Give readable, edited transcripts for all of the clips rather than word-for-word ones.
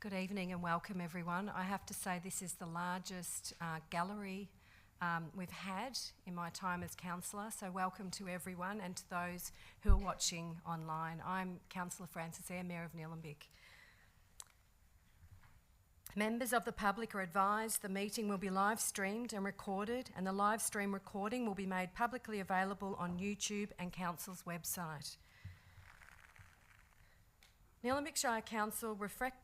Good evening and welcome everyone. I have to say this is the largest gallery we've had in my time as councillor, so welcome to everyone and to those who are watching online. I'm Councillor Frances Eyre, Mayor of Nilamic. Members of the public are advised the meeting will be live streamed and recorded, and the live stream recording will be made publicly available on YouTube and Council's website. Nilamic Shire Council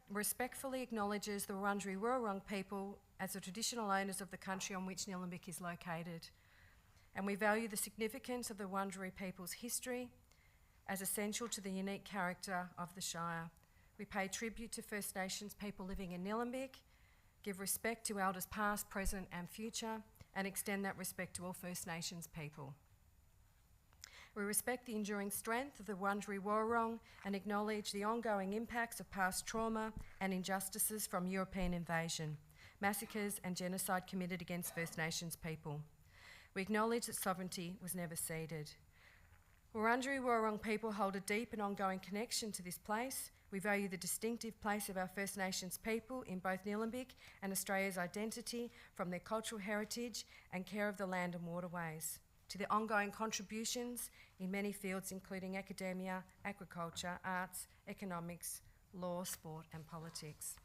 respectfully acknowledges the Wurundjeri Wurrung people as the traditional owners of the country on which Nilamic is located, and we value the significance of the Wurundjeri people's history as essential to the unique character of the Shire. We pay tribute to First Nations people living in Nilamic, give respect to elders past, present and future, and extend that respect to all First Nations people. We respect the enduring strength of the Wurundjeri Wurrung and acknowledge the ongoing impacts of past trauma and injustices from European invasion, massacres and genocide committed against First Nations people. We acknowledge that sovereignty was never ceded. Wurundjeri Wurrung people hold a deep and ongoing connection to this place. We value the distinctive place of our First Nations people in both Nilamic and Australia's identity, from their cultural heritage and care of the land and waterways, to their ongoing contributions in many fields including academia, agriculture, arts, economics, law, sport and politics.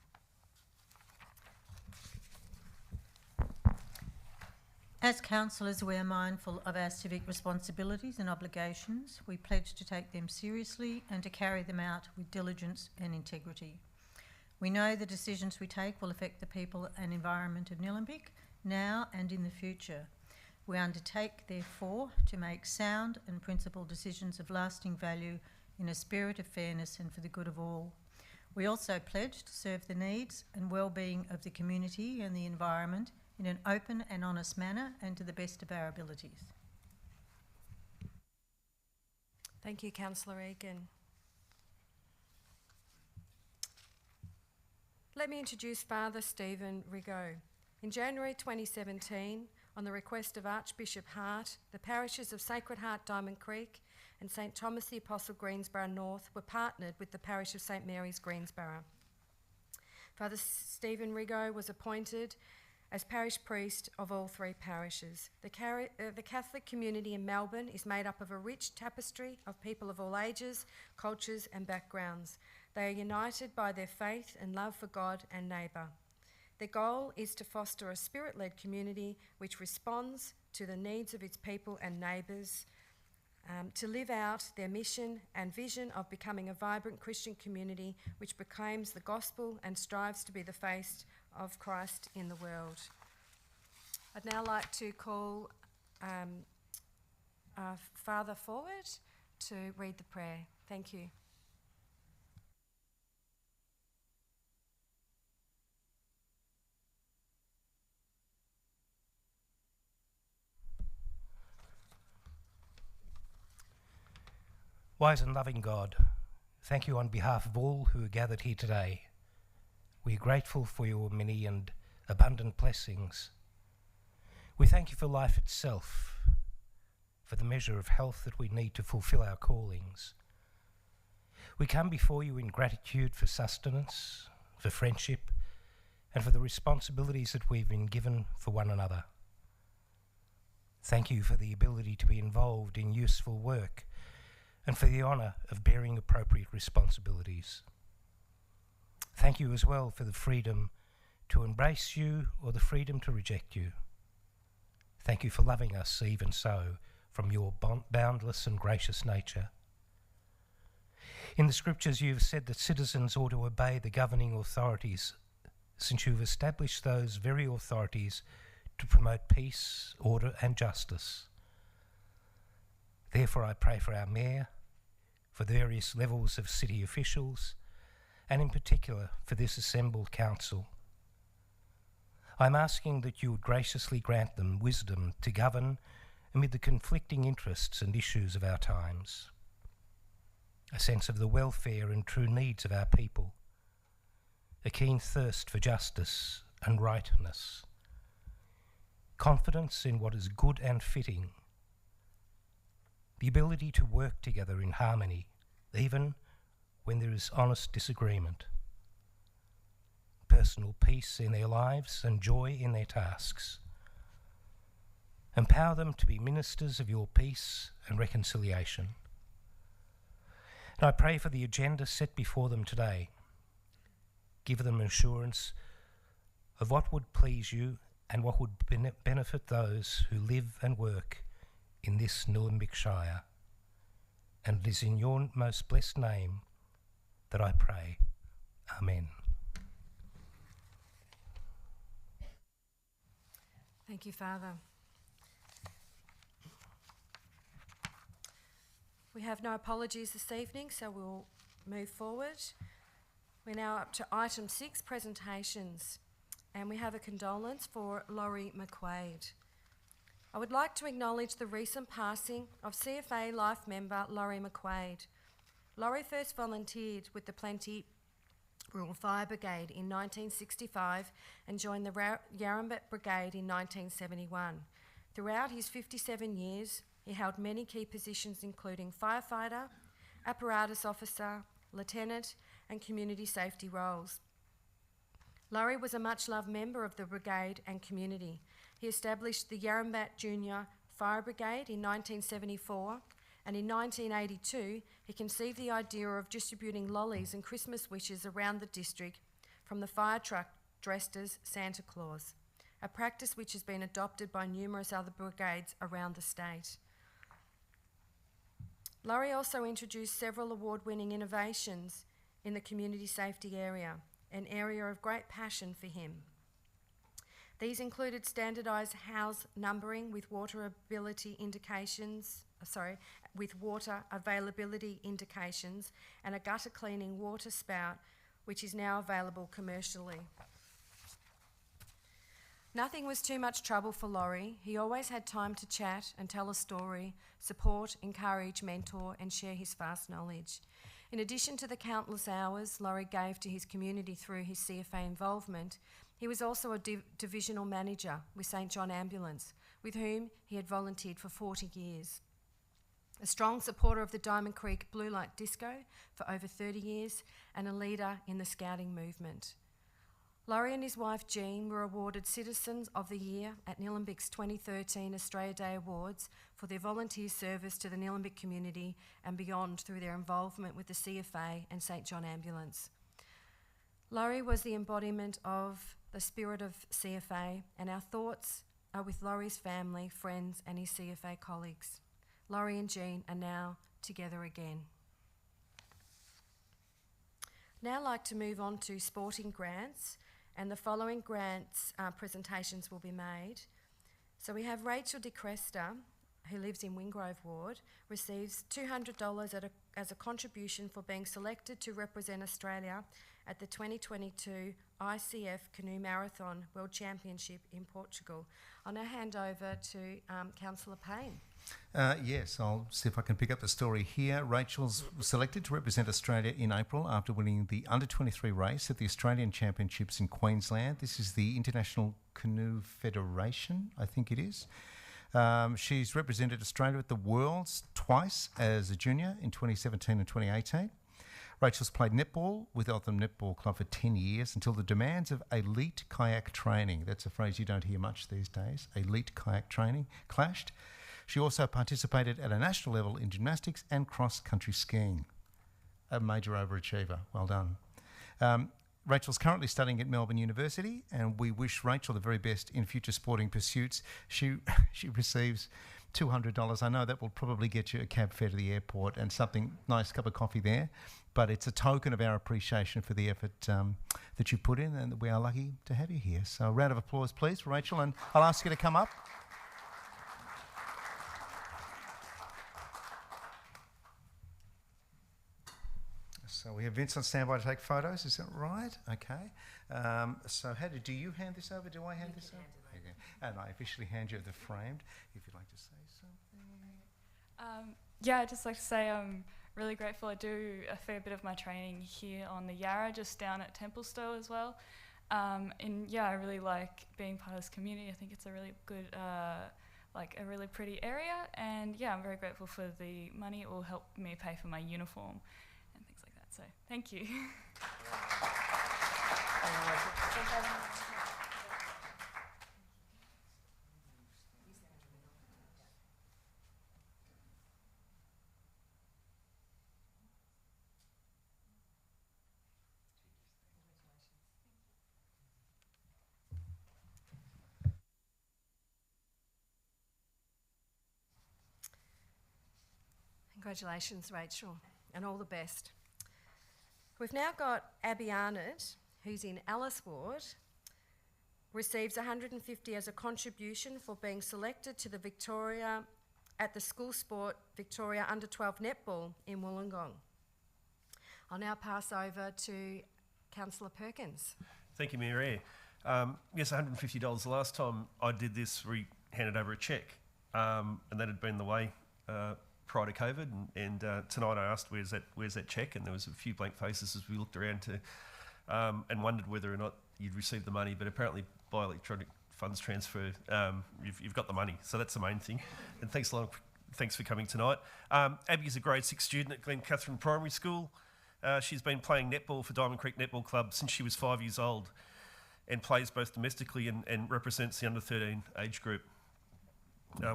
As councillors, we are mindful of our civic responsibilities and obligations. We pledge to take them seriously and to carry them out with diligence and integrity. We know the decisions we take will affect the people and environment of Nilamic now and in the future. We undertake, therefore, to make sound and principled decisions of lasting value in a spirit of fairness and for the good of all. We also pledge to serve the needs and well-being of the community and the environment in an open and honest manner and to the best of our abilities. Thank you, Councillor Egan. Let me introduce Father Stephen Rigaud. In January 2017, on the request of Archbishop Hart, the parishes of Sacred Heart Diamond Creek and St Thomas the Apostle Greensborough North were partnered with the parish of St Mary's Greensborough. Father Stephen Rigaud was appointed as parish priest of all three parishes. The Catholic community in Melbourne is made up of a rich tapestry of people of all ages, cultures and backgrounds. They are united by their faith and love for God and neighbour. Their goal is to foster a spirit-led community which responds to the needs of its people and neighbours, to live out their mission and vision of becoming a vibrant Christian community which proclaims the gospel and strives to be the face of Christ in the world. I'd now like to call our Father forward to read the prayer. Thank you. Wise and loving God, thank you on behalf of all who are gathered here today. We are grateful for your many and abundant blessings. We thank you for life itself, for the measure of health that we need to fulfill our callings. We come before you in gratitude for sustenance, for friendship, and for the responsibilities that we've been given for one another. Thank you for the ability to be involved in useful work and for the honour of bearing appropriate responsibilities. Thank you as well for the freedom to embrace you or the freedom to reject you. Thank you for loving us even so from your boundless and gracious nature. In the scriptures you have said that citizens ought to obey the governing authorities, since you've established those very authorities to promote peace, order and justice. Therefore I pray for our Mayor, for the various levels of city officials, and in particular for this assembled council. I'm asking that you would graciously grant them wisdom to govern amid the conflicting interests and issues of our times, a sense of the welfare and true needs of our people, a keen thirst for justice and rightness, confidence in what is good and fitting, the ability to work together in harmony, even when there is honest disagreement, personal peace in their lives and joy in their tasks. Empower them to be ministers of your peace and reconciliation. And I pray for the agenda set before them today. Give them assurance of what would please you and what would benefit those who live and work in this Nilamic Shire. And it is in your most blessed name that I pray. Amen. Thank you, Father. We have no apologies this evening, so we'll move forward. We're now up to item 6, presentations, and we have a condolence for Laurie McQuaid. I would like to acknowledge the recent passing of CFA Life member Laurie McQuaid. Laurie first volunteered with the Plenty Rural Fire Brigade in 1965 and joined the Yarrambat Brigade in 1971. Throughout his 57 years, he held many key positions including firefighter, apparatus officer, lieutenant and community safety roles. Laurie was a much-loved member of the brigade and community. He established the Yarrambat Junior Fire Brigade in 1974, and in 1982 he conceived the idea of distributing lollies and Christmas wishes around the district from the fire truck dressed as Santa Claus, a practice which has been adopted by numerous other brigades around the state. Laurie also introduced several award-winning innovations in the community safety area, an area of great passion for him. These included standardised house numbering with water availability indications, and a gutter cleaning water spout, which is now available commercially. Nothing was too much trouble for Laurie. He always had time to chat and tell a story, support, encourage, mentor, and share his vast knowledge. In addition to the countless hours Laurie gave to his community through his CFA involvement, he was also a divisional manager with St John Ambulance, with whom he had volunteered for 40 years. A strong supporter of the Diamond Creek Blue Light Disco for over 30 years and a leader in the scouting movement. Laurie and his wife Jean were awarded Citizens of the Year at Nilamic's 2013 Australia Day Awards for their volunteer service to the Nilamic community and beyond through their involvement with the CFA and St John Ambulance. Laurie was the embodiment of the spirit of CFA, and our thoughts are with Laurie's family, friends and his CFA colleagues. Laurie and Jean are now together again. Now I'd like to move on to sporting grants, and the following grants presentations will be made. So we have Rachel De Cresta, who lives in Wingrove Ward, receives $200 as a contribution for being selected to represent Australia at the 2022 ICF Canoe Marathon World Championship in Portugal. I'll now hand over to Councillor Payne. Yes, I'll see if I can pick up the story here. Rachel's selected to represent Australia in April after winning the Under-23 race at the Australian Championships in Queensland. This is the International Canoe Federation, I think it is. She's represented Australia at the Worlds twice as a junior in 2017 and 2018. Rachel's played netball with Eltham Netball Club for 10 years until the demands of elite kayak training, that's a phrase you don't hear much these days, elite kayak training, clashed. She also participated at a national level in gymnastics and cross-country skiing. A major overachiever, well done. Rachel's currently studying at Melbourne University, and we wish Rachel the very best in future sporting pursuits. She receives $200. I know that will probably get you a cab fare to the airport and something nice cup of coffee there, but it's a token of our appreciation for the effort that you put in, and we are lucky to have you here. So a round of applause, please, for Rachel, and I'll ask you to come up. So we have Vince on standby to take photos, is that right? Okay. So do you hand this over? Do I hand this over? Okay. And I officially hand you the framed, if you'd like to say something. Yeah, I'd just like to say I'm really grateful. I do a fair bit of my training here on the Yarra, just down at Templestowe as well. And yeah, I really like being part of this community. I think it's a really good, a really pretty area. And yeah, I'm very grateful for the money. It will help me pay for my uniform and things like that. So thank you. Congratulations, Rachel, and all the best. We've now got Abby Arnott, who's in Alice Ward, receives $150 as a contribution for being selected to the school sport Victoria Under 12 Netball in Wollongong. I'll now pass over to Councillor Perkins. Thank you, Mayor Eyre. Yes, $150. The last time I did this, we handed over a cheque, and that had been the way prior to COVID. And tonight I asked, "Where's that cheque?" And there was a few blank faces as we looked around to and wondered whether or not you'd received the money. But apparently, by electronic funds transfer, you've got the money. So that's the main thing. And thanks for coming tonight. Abby is a grade 6 student at Glen Catherine Primary School. She's been playing netball for Diamond Creek Netball Club since she was 5 years old, and plays both domestically and represents the under 13 age group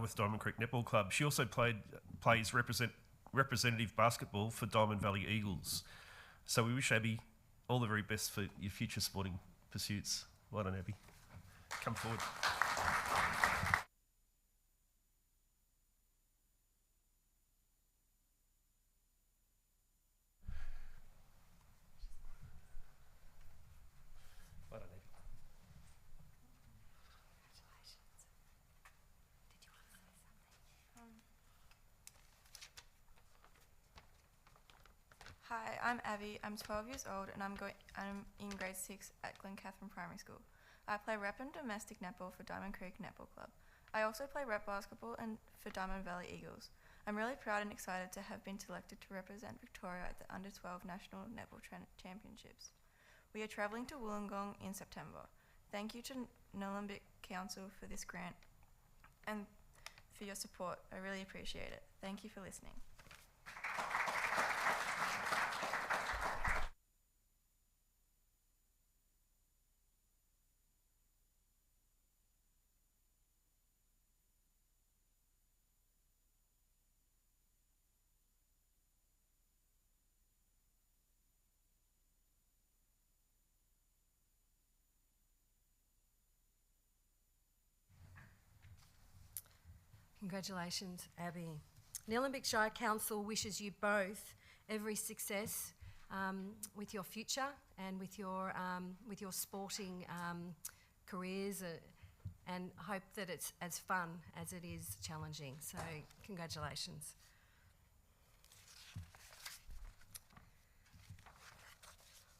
with Diamond Creek Netball Club. She also plays representative basketball for Diamond Valley Eagles. So we wish Abby all the very best for your future sporting pursuits. Well done, Abby. Come forward. Hi, I'm Abby. I'm 12 years old and I'm in grade 6 at Glen Catherine Primary School. I play rep and domestic netball for Diamond Creek Netball Club. I also play rep basketball and for Diamond Valley Eagles. I'm really proud and excited to have been selected to represent Victoria at the Under 12 National Netball Championships. We are travelling to Wollongong in September. Thank you to Nilamic Council for this grant and for your support. I really appreciate it. Thank you for listening. Congratulations, Abby. Nilamic Shire Council wishes you both every success with your future and with your sporting careers, and hope that it's as fun as it is challenging. So, congratulations.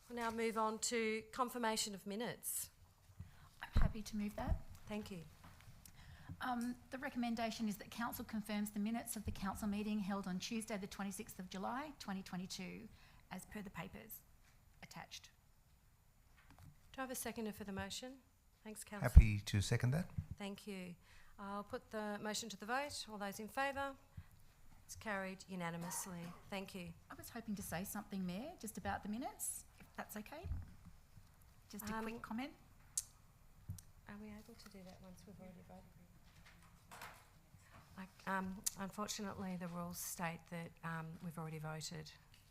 We'll now move on to confirmation of minutes. I'm happy to move that. Thank you. The recommendation is that Council confirms the minutes of the Council meeting held on Tuesday the 26th of July 2022 as per the papers attached. Do I have a seconder for the motion? Thanks, Councillor. Happy to second that. Thank you. I'll put the motion to the vote. All those in favour? It's carried unanimously. Thank you. I was hoping to say something, Mayor, just about the minutes, if that's okay. Just a quick comment. Are we able to do that once we've already voted? Unfortunately, the rules state that we've already voted.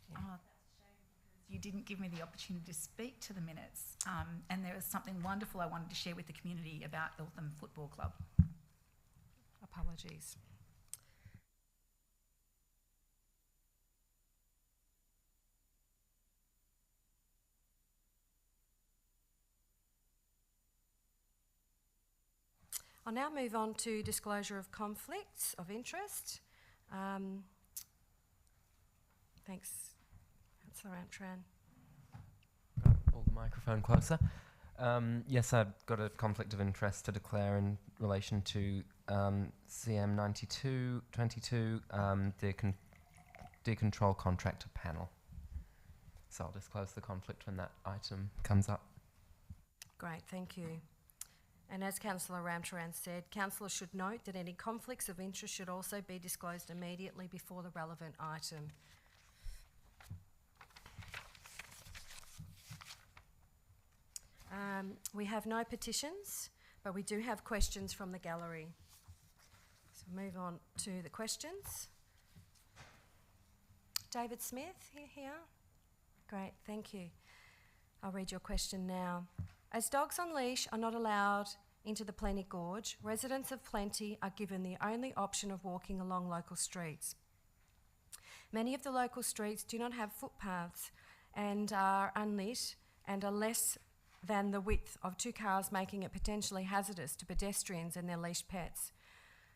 Yeah. Oh, that's a shame because you didn't give me the opportunity to speak to the minutes. And there was something wonderful I wanted to share with the community about Eltham Football Club. Apologies. I'll now move on to disclosure of conflicts of interest. Thanks, Councillor Antran. Pull the microphone closer. Yes, I've got a conflict of interest to declare in relation to CM 9222, deer control contractor panel. So I'll disclose the conflict when that item comes up. Great, thank you. And as Councillor Ramcharan said, councillors should note that any conflicts of interest should also be disclosed immediately before the relevant item. We have no petitions, but we do have questions from the gallery. So move on to the questions. David Smith, you here? Great, thank you. I'll read your question now. As dogs on leash are not allowed into the Plenty Gorge, residents of Plenty are given the only option of walking along local streets. Many of the local streets do not have footpaths and are unlit and are less than the width of 2 cars, making it potentially hazardous to pedestrians and their leashed pets.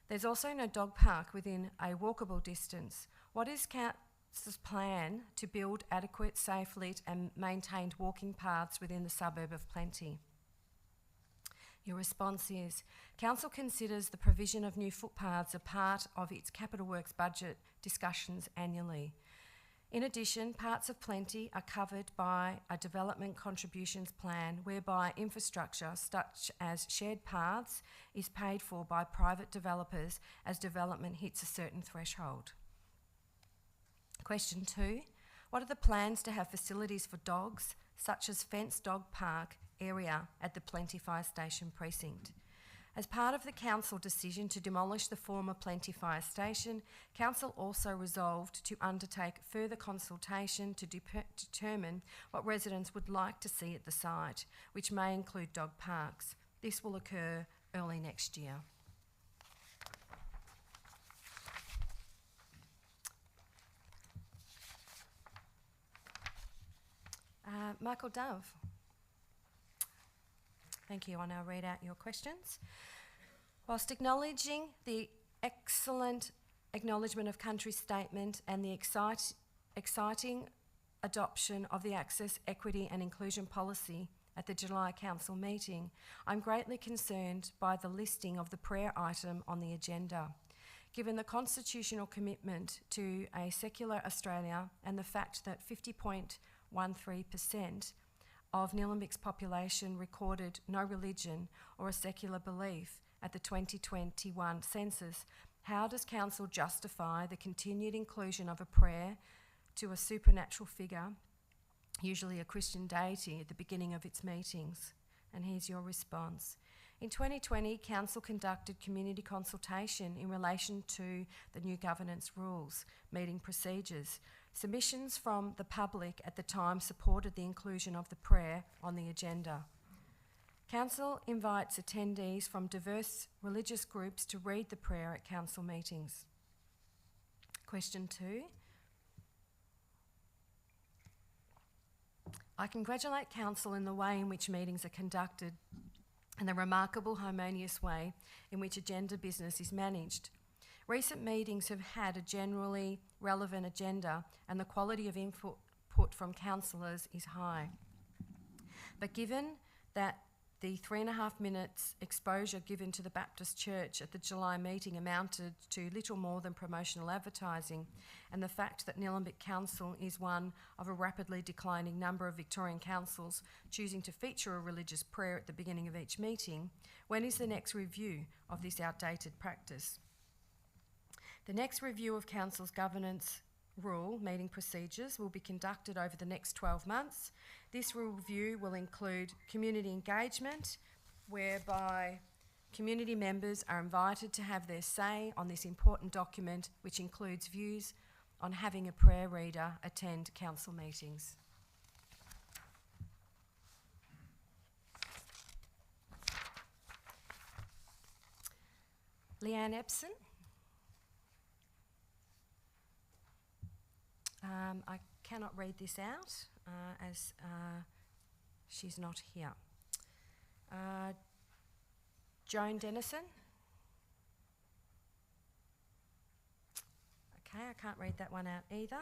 There's also no dog park within a walkable distance. What is Council's plan to build adequate, safe, lit and maintained walking paths within the suburb of Plenty? Your response is, Council considers the provision of new footpaths a part of its capital works budget discussions annually. In addition, parts of Plenty are covered by a development contributions plan whereby infrastructure such as shared paths is paid for by private developers as development hits a certain threshold. Question 2, what are the plans to have facilities for dogs such as fenced dog park area at the Plenty Fire Station precinct? As part of the Council decision to demolish the former Plenty Fire Station, Council also resolved to undertake further consultation to determine what residents would like to see at the site, which may include dog parks. This will occur early next year. Michael Dove. Thank you. I'll now read out your questions. Whilst acknowledging the excellent acknowledgement of country statement and the exciting adoption of the Access, Equity and Inclusion Policy at the July Council meeting, I'm greatly concerned by the listing of the prayer item on the agenda. Given the constitutional commitment to a secular Australia and the fact that 50.13% of Nilamic's population recorded no religion or a secular belief at the 2021 census, how does Council justify the continued inclusion of a prayer to a supernatural figure, usually a Christian deity, at the beginning of its meetings? And here's your response. In 2020, Council conducted community consultation in relation to the new governance rules, meeting procedures. Submissions from the public at the time supported the inclusion of the prayer on the agenda. Council invites attendees from diverse religious groups to read the prayer at Council meetings. Question 2. I congratulate Council in the way in which meetings are conducted and the remarkable harmonious way in which agenda business is managed. Recent meetings have had a generally relevant agenda and the quality of input from councillors is high. But given that the 3.5 minutes exposure given to the Baptist Church at the July meeting amounted to little more than promotional advertising, and the fact that Nilamic Council is one of a rapidly declining number of Victorian councils choosing to feature a religious prayer at the beginning of each meeting, when is the next review of this outdated practice? The next review of Council's governance rule meeting procedures will be conducted over the next 12 months. This review will include community engagement, whereby community members are invited to have their say on this important document, which includes views on having a prayer reader attend council meetings. Leanne Epson. I cannot read this out as she's not here. Joan Dennison. Okay, I can't read that one out either.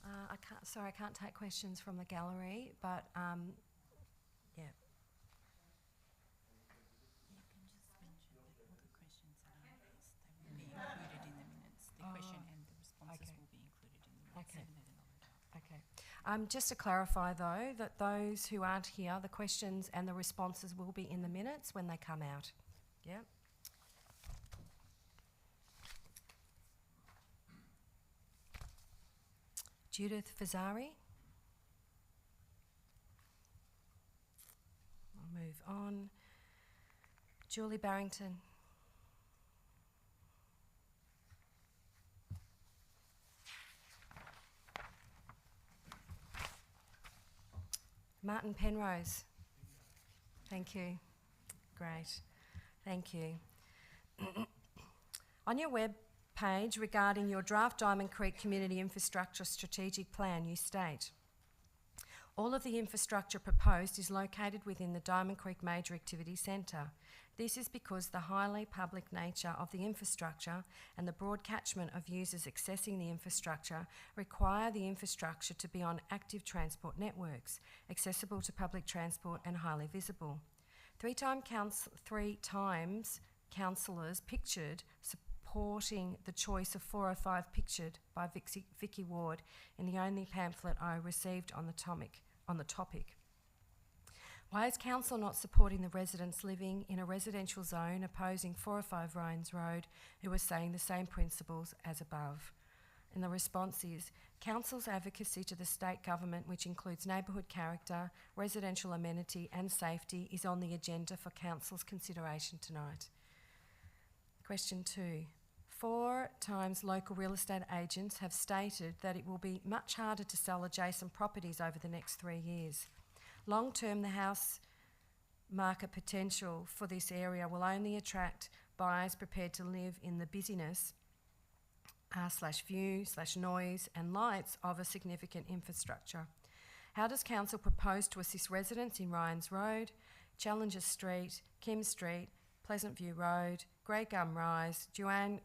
I can't take questions from the gallery, but yeah. Just to clarify though, that those who aren't here, the questions and the responses will be in the minutes when they come out. Yeah. Judith Fazari. Julie Barrington. Martin Penrose. Thank you. Great. Thank you. On your web page regarding your draft Diamond Creek Community Infrastructure Strategic Plan, you state, all of the infrastructure proposed is located within the Diamond Creek Major Activity Centre. This is because the highly public nature of the infrastructure and the broad catchment of users accessing the infrastructure require the infrastructure to be on active transport networks, accessible to public transport and highly visible. Three times councillors pictured supporting the choice of 405 pictured by Vicky Ward in the only pamphlet I received on the topic. Why is council not supporting the residents living in a residential zone opposing 405 Ryan's Road who are saying the same principles as above? And the response is, council's advocacy to the state government, which includes neighbourhood character, residential amenity and safety, is on the agenda for council's consideration tonight. Question 2. 4 times local real estate agents have stated that it will be much harder to sell adjacent properties over the next 3 years. Long term, the house market potential for this area will only attract buyers prepared to live in the busyness /view /noise and lights of a significant infrastructure. How does council propose to assist residents in Ryan's Road, Challenger Street, Kim Street, Pleasant View Road, Grey Gum Rise, Joanne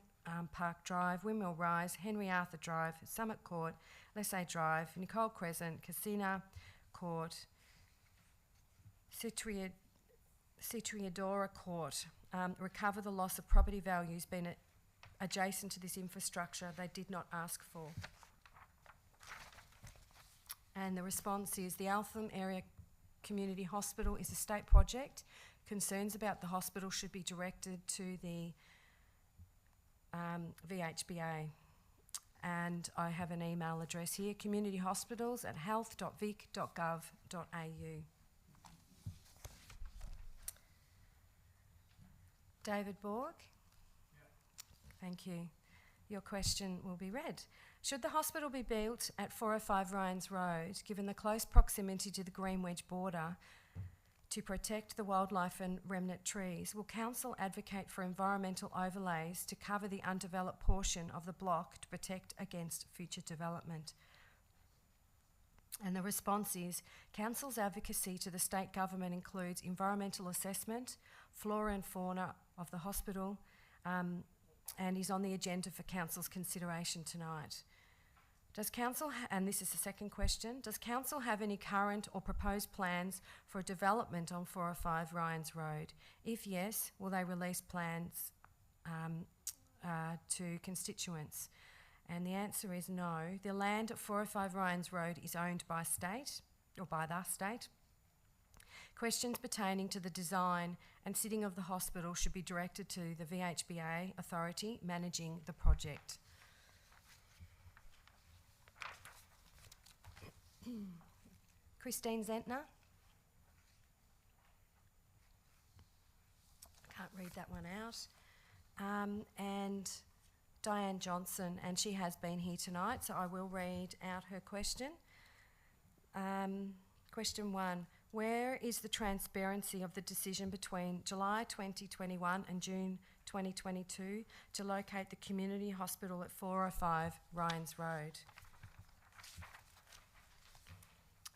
Park Drive, Windmill Rise, Henry Arthur Drive, Summit Court, Lesay Drive, Nicole Crescent, Casina Court, Citriadora Court, recover the loss of property values being adjacent to this infrastructure they did not ask for? And the response is, the Eltham Area Community Hospital is a state project. Concerns about the hospital should be directed to the VHBA. And I have an email address here, communityhospitals@health.vic.gov.au. David Borg? Thank you. Your question will be read. Should the hospital be built at 405 Ryan's Road, given the close proximity to the Green Wedge border, to protect the wildlife and remnant trees? Will council advocate for environmental overlays to cover the undeveloped portion of the block to protect against future development? And the response is, council's advocacy to the state government includes environmental assessment, flora and fauna of the hospital, and is on the agenda for council's consideration tonight. Does council, and this is the second question, does council have any current or proposed plans for development on 405 Ryan's Road? If yes, will they release plans to constituents? And the answer is no. The land at 405 Ryan's Road is owned by state, or by the state. Questions pertaining to the design and sitting of the hospital should be directed to the VHBA authority managing the project. Christine Zentner. I can't read that one out. And Diane Johnson, and she has been here tonight, so I will read out her question. Question 1. Where is the transparency of the decision between July 2021 and June 2022 to locate the community hospital at 405 Ryan's Road?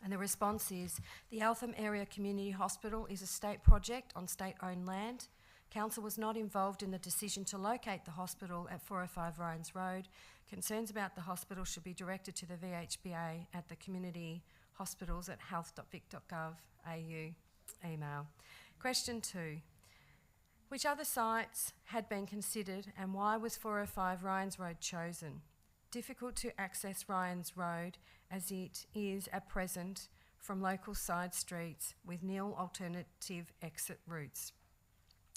And the response is, the Eltham Area Community Hospital is a state project on state-owned land. Council was not involved in the decision to locate the hospital at 405 Ryan's Road. Concerns about the hospital should be directed to the VHBA at the community hospitals at health.vic.gov.au email. Question 2. Which other sites had been considered and why was 405 Ryan's Road chosen? Difficult to access Ryan's Road as it is at present from local side streets with nil alternative exit routes.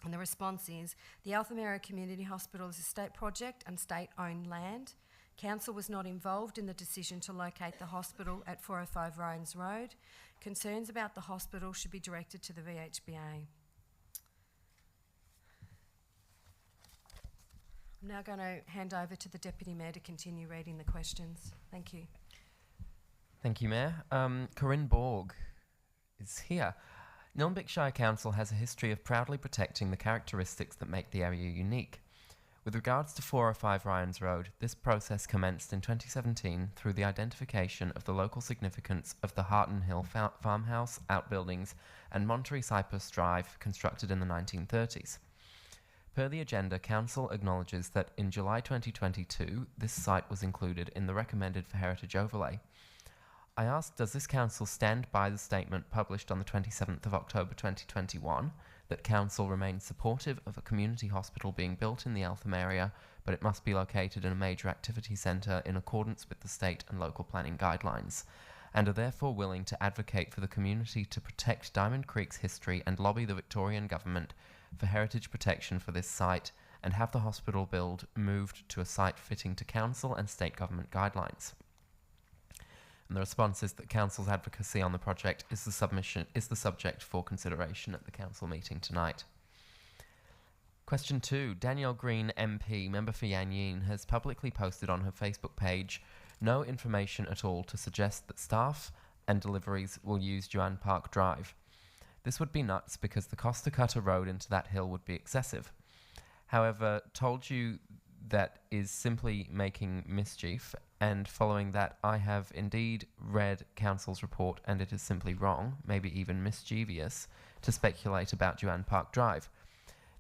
And the response is, the Eltham Area Community Hospital is a state project and state-owned land. Council was not involved in the decision to locate the hospital at 405 Ryan's Road. Concerns about the hospital should be directed to the VHBA. I'm now going to hand over to the Deputy Mayor to continue reading the questions. Thank you. Thank you, Mayor. Corinne Borg is here. Nilamic Shire Council has a history of proudly protecting the characteristics that make the area unique. With regards to 405 Ryans Road, this process commenced in 2017 through the identification of the local significance of the Harton Hill farmhouse, outbuildings, and Monterey Cypress Drive constructed in the 1930s. Per the agenda, Council acknowledges that in July 2022, this site was included in the recommended for heritage overlay. I ask, does this Council stand by the statement published on the 27th of October 2021 that Council remains supportive of a community hospital being built in the Eltham area, but it must be located in a major activity centre in accordance with the state and local planning guidelines, and are therefore willing to advocate for the community to protect Diamond Creek's history and lobby the Victorian government for heritage protection for this site and have the hospital build moved to a site fitting to Council and state government guidelines? And the response is that Council's advocacy on the project is the subject for consideration at the Council meeting tonight. Question 2. Danielle Green MP, member for Yanyin, has publicly posted on her Facebook page no information at all to suggest that staff and deliveries will use Juan Park Drive. This would be nuts because the cost to cut a road into that hill would be excessive. However, told you that is simply making mischief, and following that I have indeed read Council's report and it is simply wrong, maybe even mischievous, to speculate about Juan Park Drive.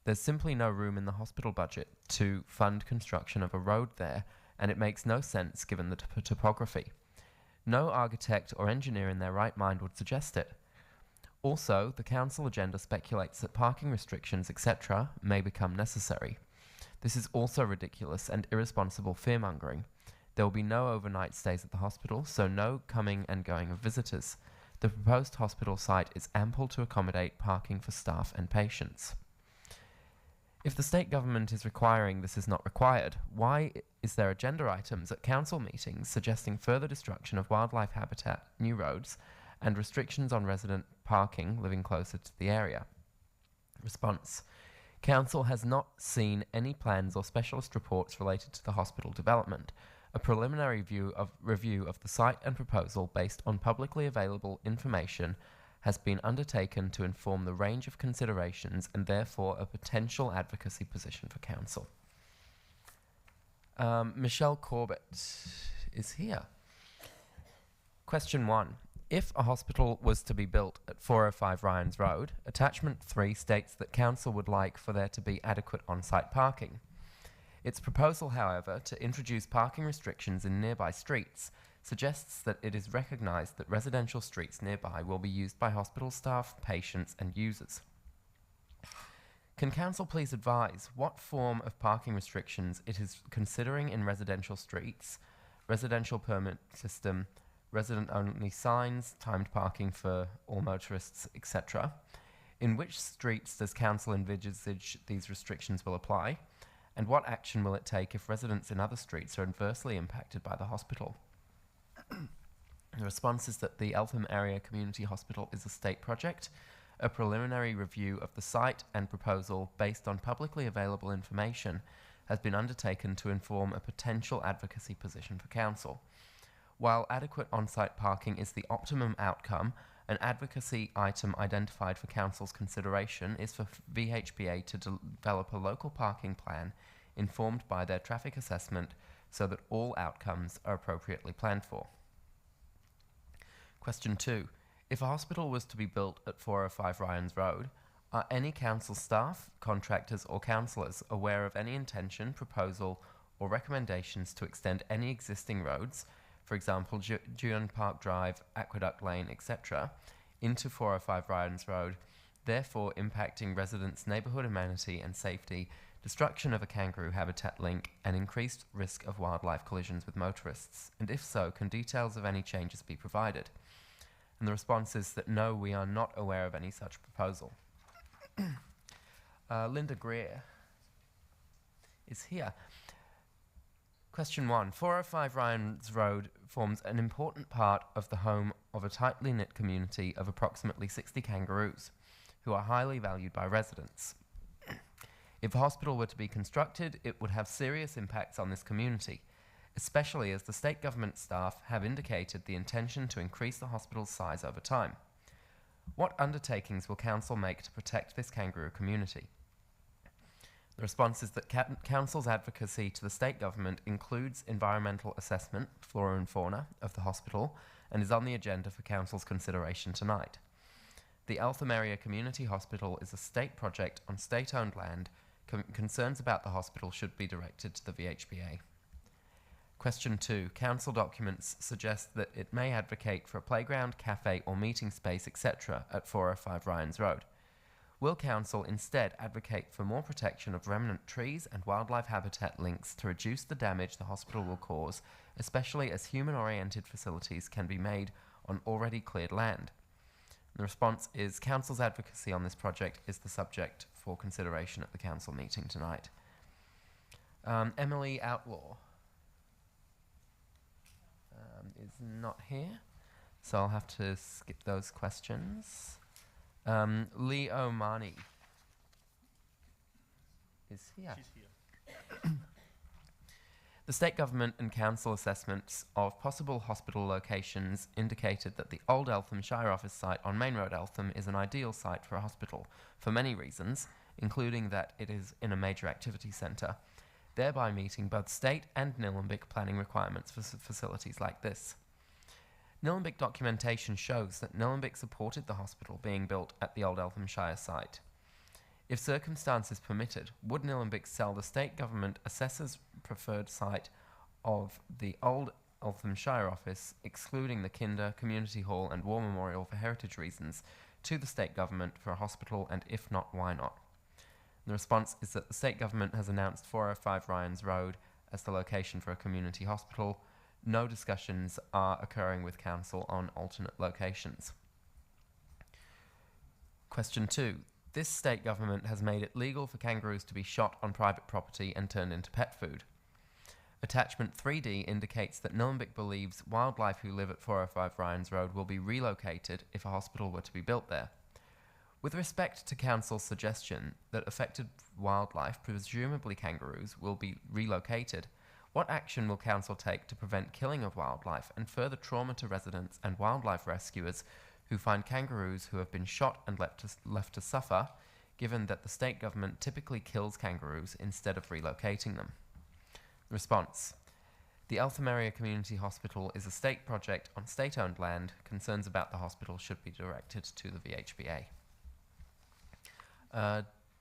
There's simply no room in the hospital budget to fund construction of a road there, and it makes no sense given the topography. No architect or engineer in their right mind would suggest it. Also, the Council agenda speculates that parking restrictions, etc., may become necessary. This is also ridiculous and irresponsible fear-mongering. There will be no overnight stays at the hospital, so no coming and going of visitors. The proposed hospital site is ample to accommodate parking for staff and patients. If the state government is requiring this is not required, why is there agenda items at council meetings suggesting further destruction of wildlife habitat, new roads, and restrictions on resident parking living closer to the area? Response. Council has not seen any plans or specialist reports related to the hospital development. A preliminary review of the site and proposal based on publicly available information has been undertaken to inform the range of considerations and therefore a potential advocacy position for Council. Michelle Corbett is here. Question 1. If a hospital was to be built at 405 Ryans Road, Attachment 3 states that Council would like for there to be adequate on-site parking. Its proposal, however, to introduce parking restrictions in nearby streets suggests that it is recognised that residential streets nearby will be used by hospital staff, patients and users. Can Council please advise what form of parking restrictions it is considering in residential streets, residential permit system, resident-only signs, timed parking for all motorists, etc.? In which streets does Council envisage these restrictions will apply? And what action will it take if residents in other streets are adversely impacted by the hospital? The response is that the Eltham Area Community Hospital is a state project. A preliminary review of the site and proposal based on publicly available information has been undertaken to inform a potential advocacy position for Council. While adequate on-site parking is the optimum outcome, an advocacy item identified for Council's consideration is for VHBA to develop a local parking plan informed by their traffic assessment so that all outcomes are appropriately planned for. Question 2. If a hospital was to be built at 405 Ryans Road, are any Council staff, contractors or councillors aware of any intention, proposal or recommendations to extend any existing roads, for example, Juan Park Drive, Aqueduct Lane, etc., into 405 Ryans Road, therefore impacting residents' neighbourhood amenity and safety, destruction of a kangaroo habitat link, and increased risk of wildlife collisions with motorists? And if so, can details of any changes be provided? And the response is that no, we are not aware of any such proposal. Linda Greer is here. Question 1. 405 Ryans Road forms an important part of the home of a tightly knit community of approximately 60 kangaroos, who are highly valued by residents. If a hospital were to be constructed, it would have serious impacts on this community, especially as the state government staff have indicated the intention to increase the hospital's size over time. What undertakings will Council make to protect this kangaroo community? The response is that Council's advocacy to the state government includes environmental assessment, flora and fauna, of the hospital, and is on the agenda for Council's consideration tonight. The Eltham Area Community Hospital is a state project on state-owned land. Concerns about the hospital should be directed to the VHBA. Question 2. Council documents suggest that it may advocate for a playground, cafe or meeting space, etc. at 405 Ryans Road. Will Council instead advocate for more protection of remnant trees and wildlife habitat links to reduce the damage the hospital will cause, especially as human-oriented facilities can be made on already cleared land? The response is Council's advocacy on this project is the subject for consideration at the Council meeting tonight. Emily Outlaw is not here, so I'll have to skip those questions. Lee O'Mani is here. She's here. The state government and council assessments of possible hospital locations indicated that the old Eltham Shire Office site on Main Road, Eltham, is an ideal site for a hospital for many reasons, including that it is in a major activity centre, thereby meeting both state and Nilamic planning requirements for facilities like this. Nilamic documentation shows that Nilamic supported the hospital being built at the old Eltham Shire site. If circumstances permitted, would Nilamic sell the state government assessor's preferred site of the old Eltham Shire Office, excluding the Kinder, Community Hall and War Memorial for heritage reasons, to the state government for a hospital, and if not, why not? The response is that the state government has announced 405 Ryans Road as the location for a community hospital. No discussions are occurring with council on alternate locations. Question 2. This state government has made it legal for kangaroos to be shot on private property and turned into pet food. Attachment 3D indicates that Nilamic believes wildlife who live at 405 Ryans Road will be relocated if a hospital were to be built there. With respect to council's suggestion that affected wildlife, presumably kangaroos, will be relocated, what action will council take to prevent killing of wildlife and further trauma to residents and wildlife rescuers who find kangaroos who have been shot and left to suffer, given that the state government typically kills kangaroos instead of relocating them? Response. The Eltham Area Community Hospital is a state project on state-owned land. Concerns about the hospital should be directed to the VHBA.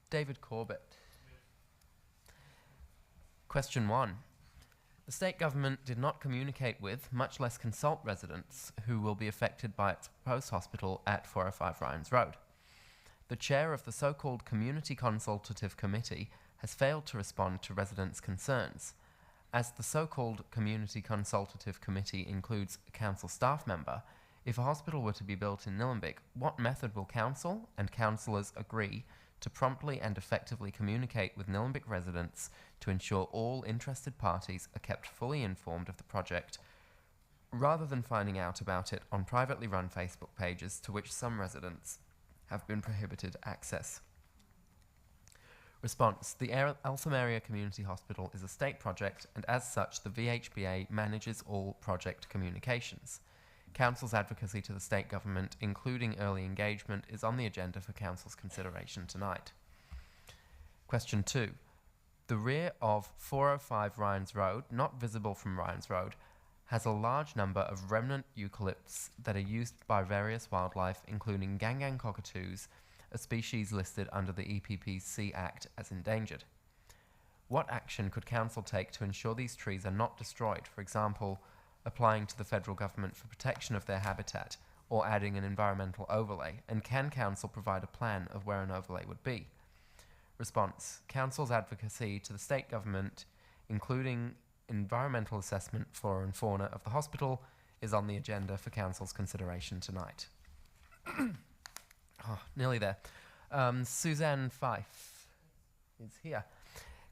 David Corbett. Question 1. The state government did not communicate with, much less consult residents who will be affected by its proposed hospital at 405 Ryans Road. The chair of the so-called Community Consultative Committee has failed to respond to residents' concerns. As the so-called Community Consultative Committee includes a council staff member, if a hospital were to be built in Nilamic, what method will council and councillors agree to promptly and effectively communicate with Nilamic residents to ensure all interested parties are kept fully informed of the project, rather than finding out about it on privately run Facebook pages to which some residents have been prohibited access? Response. The Eltham Area Community Hospital is a state project, and as such the VHBA manages all project communications. Council's advocacy to the state government, including early engagement, is on the agenda for Council's consideration tonight. Question 2. The rear of 405 Ryans Road, not visible from Ryans Road, has a large number of remnant eucalypts that are used by various wildlife, including gangang cockatoos, a species listed under the EPPC Act as endangered. What action could Council take to ensure these trees are not destroyed, for example, applying to the federal government for protection of their habitat, or adding an environmental overlay, and can Council provide a plan of where an overlay would be? Response. Council's advocacy to the state government, including environmental assessment, flora and fauna of the hospital, is on the agenda for Council's consideration tonight. Nearly there. Suzanne Fife is here.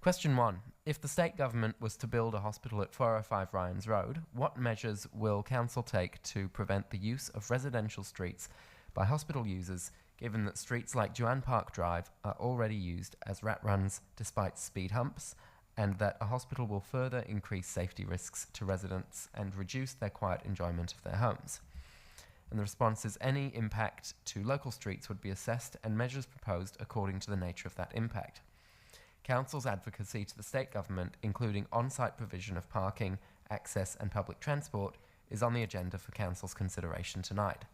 Question 1. If the state government was to build a hospital at 405 Ryans Road, what measures will Council take to prevent the use of residential streets by hospital users, given that streets like Joanne Park Drive are already used as rat runs despite speed humps, and that a hospital will further increase safety risks to residents and reduce their quiet enjoyment of their homes. And the response is any impact to local streets would be assessed and measures proposed according to the nature of that impact. Council's advocacy to the state government, including on-site provision of parking, access and public transport, is on the agenda for Council's consideration tonight.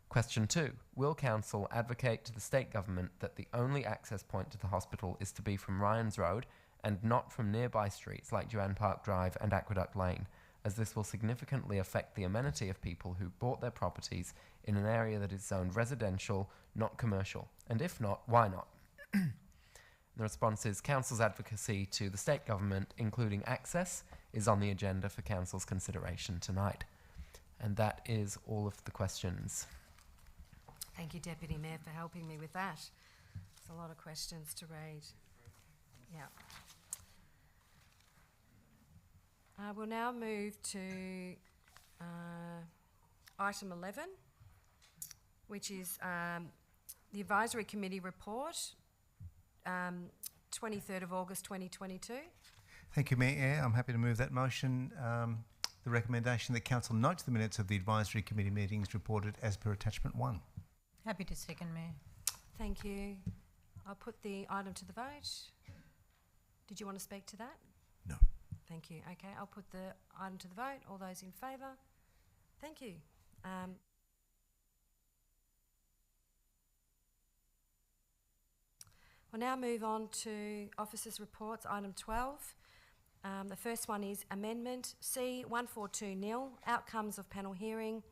Question 2. Will Council advocate to the state government that the only access point to the hospital is to be from Ryans Road and not from nearby streets like Joanne Park Drive and Aqueduct Lane, as this will significantly affect the amenity of people who bought their properties in an area that is zoned residential, not commercial? And if not, why not? The response is Council's advocacy to the state government, including access, is on the agenda for Council's consideration tonight. And that is all of the questions. Thank you, Deputy Mayor, for helping me with that. There's a lot of questions to read. Yeah. We'll now move to item 11, which is the Advisory Committee report, 23rd of August 2022. Thank you, Mayor. I'm happy to move that motion. The recommendation that Council notes the minutes of the Advisory Committee meetings reported as per Attachment 1. Happy to second, Mayor. Thank you. I'll put the item to the vote. Did you want to speak to that? No. Thank you. Okay, I'll put the item to the vote. All those in favour? Thank you. We'll now move on to officers' reports, item 12. The first one is Amendment C1420, Outcomes of Panel Hearing,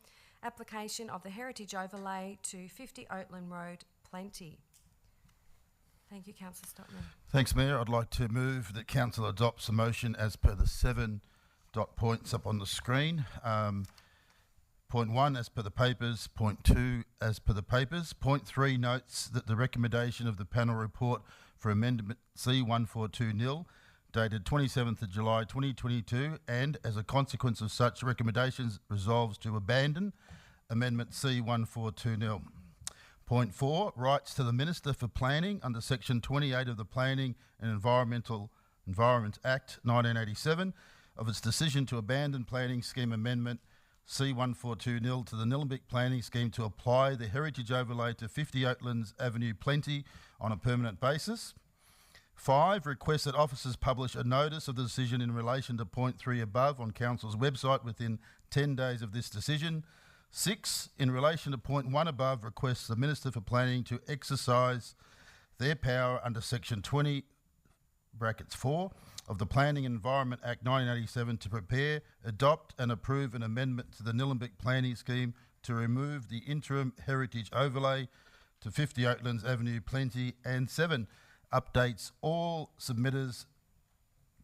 Application of the Heritage Overlay to 50 Oatland Road, Plenty. Thank you, Councillor Stockman. Thanks, Mayor. I'd like to move that Council adopts a motion as per the 7 dot points up on the screen. Point 1 as per the papers, point 2 as per the papers. Point 3 notes that the recommendation of the panel report for Amendment C1420 dated 27th of July 2022 and as a consequence of such recommendations resolves to abandon Amendment C1420. Point 4, rights to the Minister for Planning under Section 28 of the Planning and Environment Act 1987 of its decision to abandon Planning Scheme Amendment C1420 to the Nilamic Planning Scheme to apply the Heritage Overlay to 50 Oatlands Avenue Plenty on a permanent basis. 5, requests that officers publish a notice of the decision in relation to point 3 above on Council's website within 10 days of this decision. 6, in relation to point 1 above, requests the Minister for Planning to exercise their power under Section 20 (4) of the Planning and Environment Act 1987 to prepare, adopt and approve an amendment to the Nilamic Planning Scheme to remove the interim heritage overlay to 50 Oatlands Avenue Plenty. And 7, updates all submitters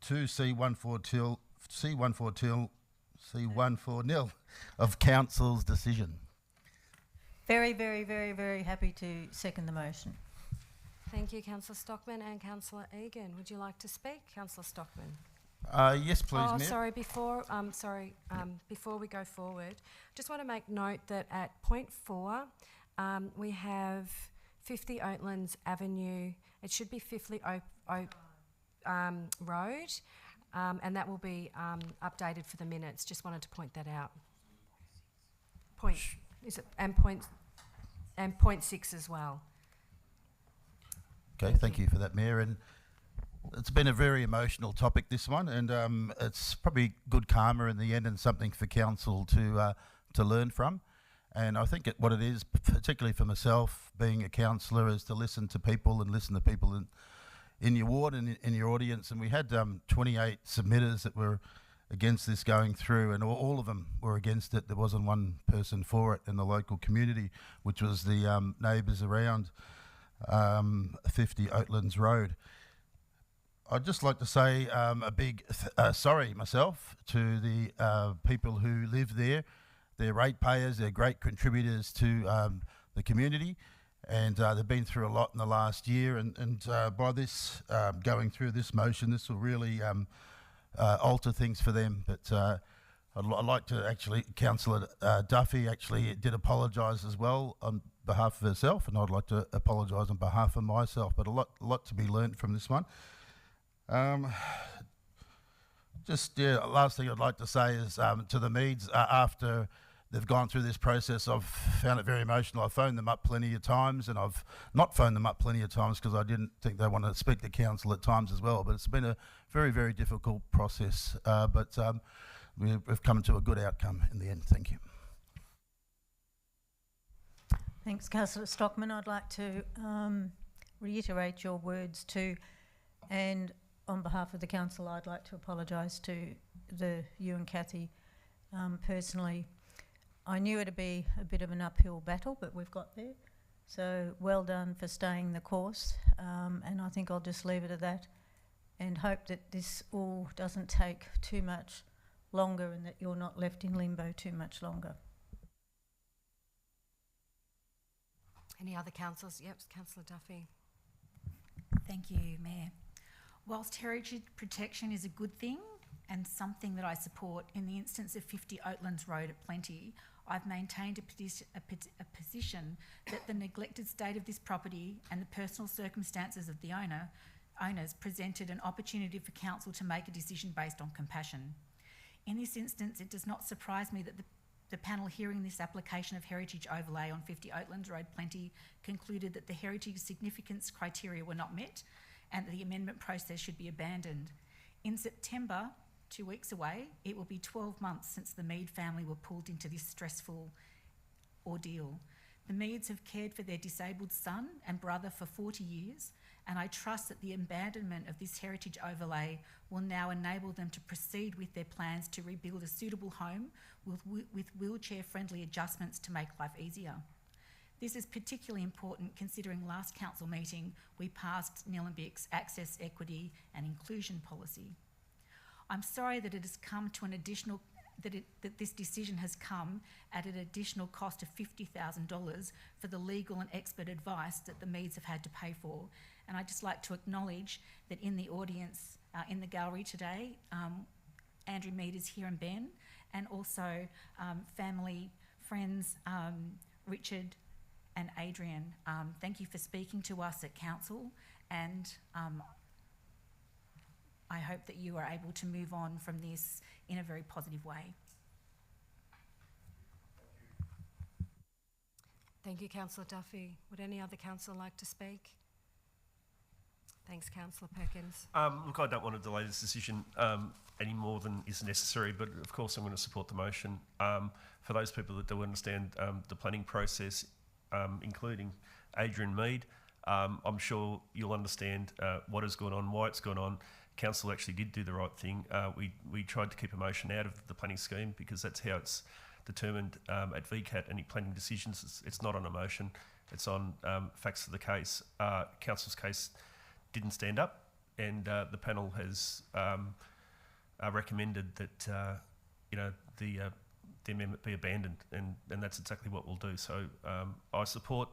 to C1420 of Council's decision. Very, very, very, very happy to second the motion. Thank you, Councillor Stockman and Councillor Egan. Would you like to speak, Councillor Stockman? Yes, please, Mayor. Sorry. Before we go forward, just want to make note that at point 4, we have 50 Oatlands Avenue. It should be 50 Road, and that will be updated for the minutes. Just wanted to point that out. Point 6 as well. Okay, thank you for that, Mayor. And it's been a very emotional topic, this one, and it's probably good karma in the end and something for Council to learn from. And I think what it is, particularly for myself, being a councillor, is to listen to people and listen to people in your ward and in your audience. And we had 28 submitters that were against this going through, and all of them were against it. There wasn't one person for it in the local community, which was the neighbours around 50 Oatlands Road. I'd just like to say a big sorry myself to the people who live there. They're ratepayers, they're great contributors to the community, and they've been through a lot in the last year, and by this going through this motion, this will really alter things for them. But I'd like to actually, Councillor Duffy actually did apologise as well on behalf of herself, and I'd like to apologise on behalf of myself, but a lot to be learnt from this one. Last thing I'd like to say is to the Meads, after they've gone through this process, I've found it very emotional. I've phoned them up plenty of times, and I've not phoned them up plenty of times because I didn't think they wanted to speak to council at times as well, but it's been a very, very difficult process, but we've come to a good outcome in the end. Thank you. Thanks, Councillor Stockman. I'd like to reiterate your words too, and on behalf of the council, I'd like to apologise to you and Kathy personally. I knew it'd be a bit of an uphill battle, but we've got there. So well done for staying the course, and I think I'll just leave it at that and hope that this all doesn't take too much longer and that you're not left in limbo too much longer. Any other councillors? Yep, Councillor Duffy. Thank you, Mayor. Whilst heritage protection is a good thing and something that I support, in the instance of 50 Oatlands Road at Plenty, I've maintained a position that the neglected state of this property and the personal circumstances of the owners presented an opportunity for council to make a decision based on compassion. In this instance, it does not surprise me that the panel hearing this application of heritage overlay on 50 Oatlands Road Plenty concluded that the heritage significance criteria were not met and that the amendment process should be abandoned. In September, 2 weeks away, it will be 12 months since the Mead family were pulled into this stressful ordeal. The Meads have cared for their disabled son and brother for 40 years, and I trust that the abandonment of this heritage overlay will now enable them to proceed with their plans to rebuild a suitable home with wheelchair-friendly adjustments to make life easier. This is particularly important considering last council meeting we passed Nilamic's access, equity and inclusion policy. I'm sorry that it has come to an additional that this decision has come at an additional cost of $50,000 for the legal and expert advice that the Meads have had to pay for. And I'd just like to acknowledge that in the audience, in the gallery today, Andrew Mead is here and Ben, and also family, friends, Richard and Adrian. Thank you for speaking to us at council, and I hope that you are able to move on from this in a very positive way. Thank you, Councillor Duffy. Would any other councillor like to speak? Thanks, Councillor Perkins. Look, I don't want to delay this decision any more than is necessary, but of course I'm going to support the motion. For those people that do understand the planning process, including Adrian Mead, I'm sure you'll understand what has gone on, why it's gone on. Council actually did do the right thing. We tried to keep emotion out of the planning scheme because that's how it's determined at VCAT. Any planning decisions, it's not on emotion, it's on facts of the case. Council's case didn't stand up, and the panel has recommended that the amendment be abandoned, and that's exactly what we'll do. So I support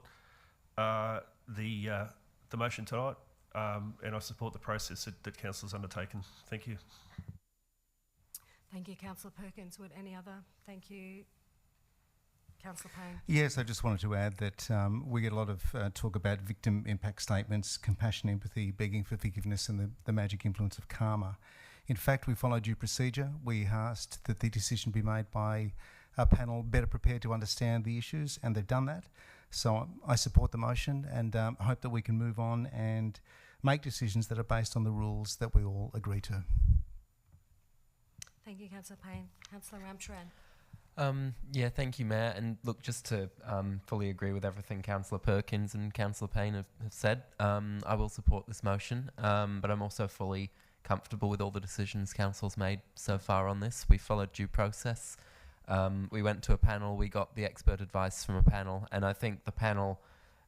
the motion tonight. And I support the process that Council's undertaken. Thank you. Thank you, Councillor Perkins. Would any other? Thank you, Councillor Payne. Yes, I just wanted to add that we get a lot of talk about victim impact statements, compassion, empathy, begging for forgiveness, and the magic influence of karma. In fact, we followed due procedure. We asked that the decision be made by a panel better prepared to understand the issues, and they've done that. So I support the motion, and I hope that we can move on and make decisions that are based on the rules that we all agree to. Thank you, Councillor Payne. Councillor Ramcharan. Yeah, thank you, Mayor. And look, just to fully agree with everything Councillor Perkins and Councillor Payne have said, I will support this motion, but I'm also fully comfortable with all the decisions Council's made so far on this. We followed due process. We went to a panel, we got the expert advice from a panel, and I think the panel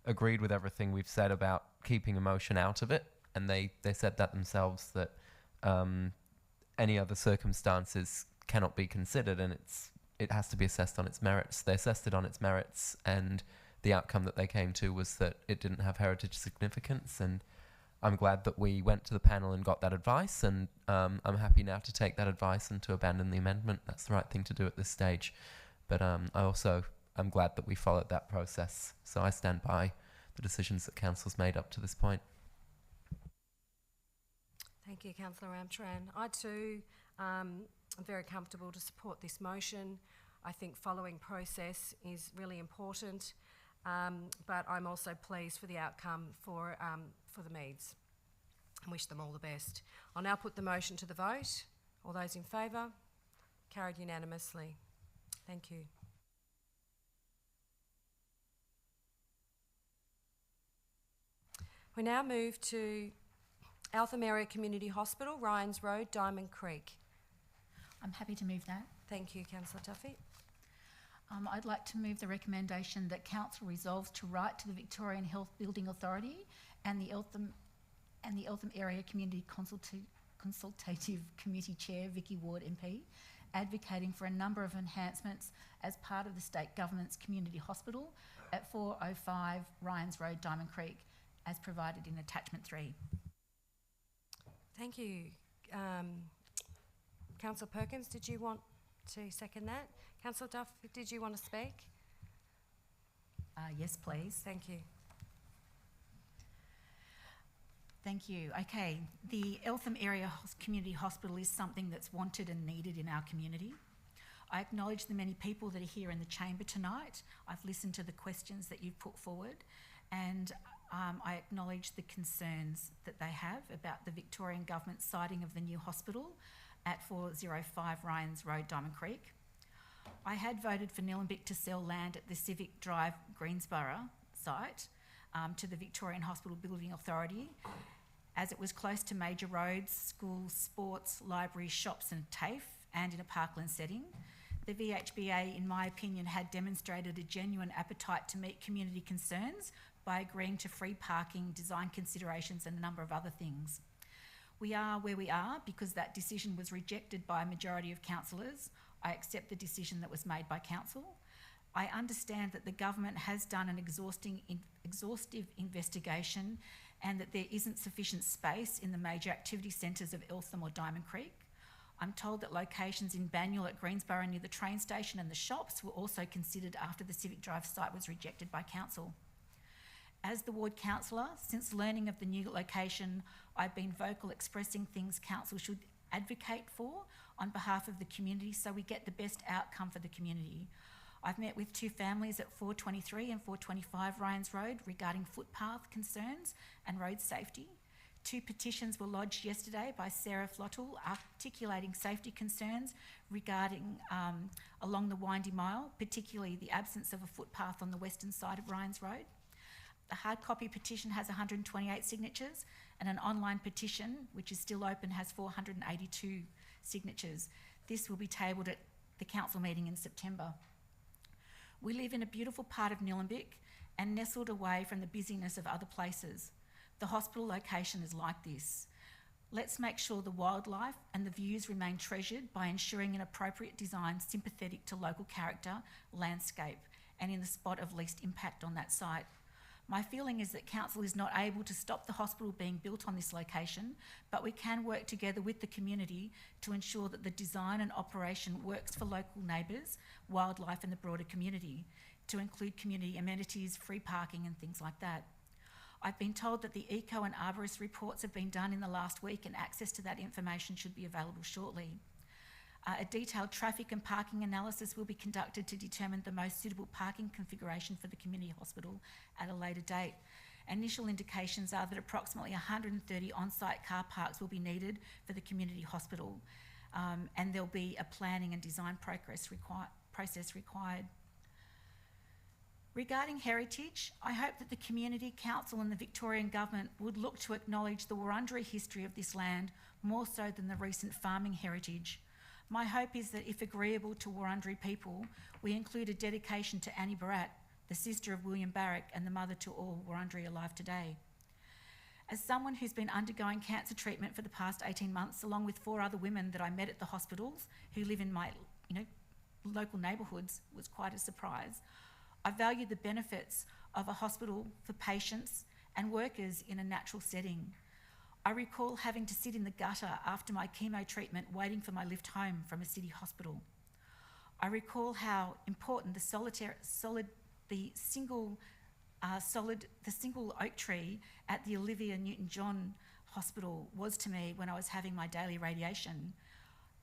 agreed with everything we've said about keeping emotion out of it, and they said that themselves, that any other circumstances cannot be considered, and it has to be assessed on its merits. They assessed it on its merits, and the outcome that they came to was that it didn't have heritage significance, and I'm glad that we went to the panel and got that advice, and I'm happy now to take that advice and to abandon the amendment. That's the right thing to do at this stage. But I'm glad that we followed that process. So I stand by the decisions that Council's made up to this point. Thank you, Councillor Ramtran. I too am very comfortable to support this motion. I think following process is really important, but I'm also pleased for the outcome for the Meads and wish them all the best. I'll now put the motion to the vote. All those in favour? Carried unanimously. Thank you. We now move to Eltham Area Community Hospital, Ryans Road, Diamond Creek. I'm happy to move that. Thank you, Councillor Tuffy. I'd like to move the recommendation that Council resolves to write to the Victorian Health Building Authority and the Eltham Area Community Consultative Committee Chair, Vicky Ward MP, advocating for a number of enhancements as part of the State Government's Community Hospital at 405 Ryans Road, Diamond Creek, as provided in Attachment 3. Thank you. Councillor Perkins, did you want to second that? Councillor Duff, did you want to speak? Yes, please. Thank you. Thank you. Okay, the Eltham Area Community Hospital is something that's wanted and needed in our community. I acknowledge the many people that are here in the chamber tonight. I've listened to the questions that you've put forward, and I acknowledge the concerns that they have about the Victorian Government siting of the new hospital at 405 Ryans Road, Diamond Creek. I had voted for Nilamic to sell land at the Civic Drive, Greensborough site to the Victorian Hospital Building Authority, as it was close to major roads, schools, sports, libraries, shops and TAFE, and in a parkland setting. The VHBA, in my opinion, had demonstrated a genuine appetite to meet community concerns by agreeing to free parking, design considerations and a number of other things. We are where we are because that decision was rejected by a majority of councillors. I accept the decision that was made by council. I understand that the government has done an exhaustive investigation and that there isn't sufficient space in the major activity centres of Eltham or Diamond Creek. I'm told that locations in Banyule at Greensborough near the train station and the shops were also considered after the Civic Drive site was rejected by council. As the ward councillor, since learning of the new location, I've been vocal expressing things council should advocate for on behalf of the community so we get the best outcome for the community. I've met with two families at 423 and 425 Ryans Road regarding footpath concerns and road safety. Two petitions were lodged yesterday by Sarah Flottle articulating safety concerns regarding along the Windy Mile, particularly the absence of a footpath on the western side of Ryans Road. The hard copy petition has 128 signatures and an online petition, which is still open, has 482 signatures. This will be tabled at the council meeting in September. We live in a beautiful part of Nilamic and nestled away from the busyness of other places. The hospital location is like this. Let's make sure the wildlife and the views remain treasured by ensuring an appropriate design sympathetic to local character, landscape, and in the spot of least impact on that site. My feeling is that council is not able to stop the hospital being built on this location, but we can work together with the community to ensure that the design and operation works for local neighbours, wildlife and the broader community, to include community amenities, free parking and things like that. I've been told that the eco and arborist reports have been done in the last week and access to that information should be available shortly. A detailed traffic and parking analysis will be conducted to determine the most suitable parking configuration for the community hospital at a later date. Initial indications are that approximately 130 on-site car parks will be needed for the community hospital, and there'll be a planning and design process required. Regarding heritage, I hope that the Community Council and the Victorian Government would look to acknowledge the Wurundjeri history of this land more so than the recent farming heritage. My hope is that if agreeable to Wurundjeri people, we include a dedication to Annie Barat, the sister of William Barrack and the mother to all Wurundjeri alive today. As someone who's been undergoing cancer treatment for the past 18 months, along with 4 other women that I met at the hospitals who live in my local neighbourhoods, was quite a surprise. I value the benefits of a hospital for patients and workers in a natural setting. I recall having to sit in the gutter after my chemo treatment waiting for my lift home from a city hospital. I recall how important the single oak tree at the Olivia Newton-John Hospital was to me when I was having my daily radiation.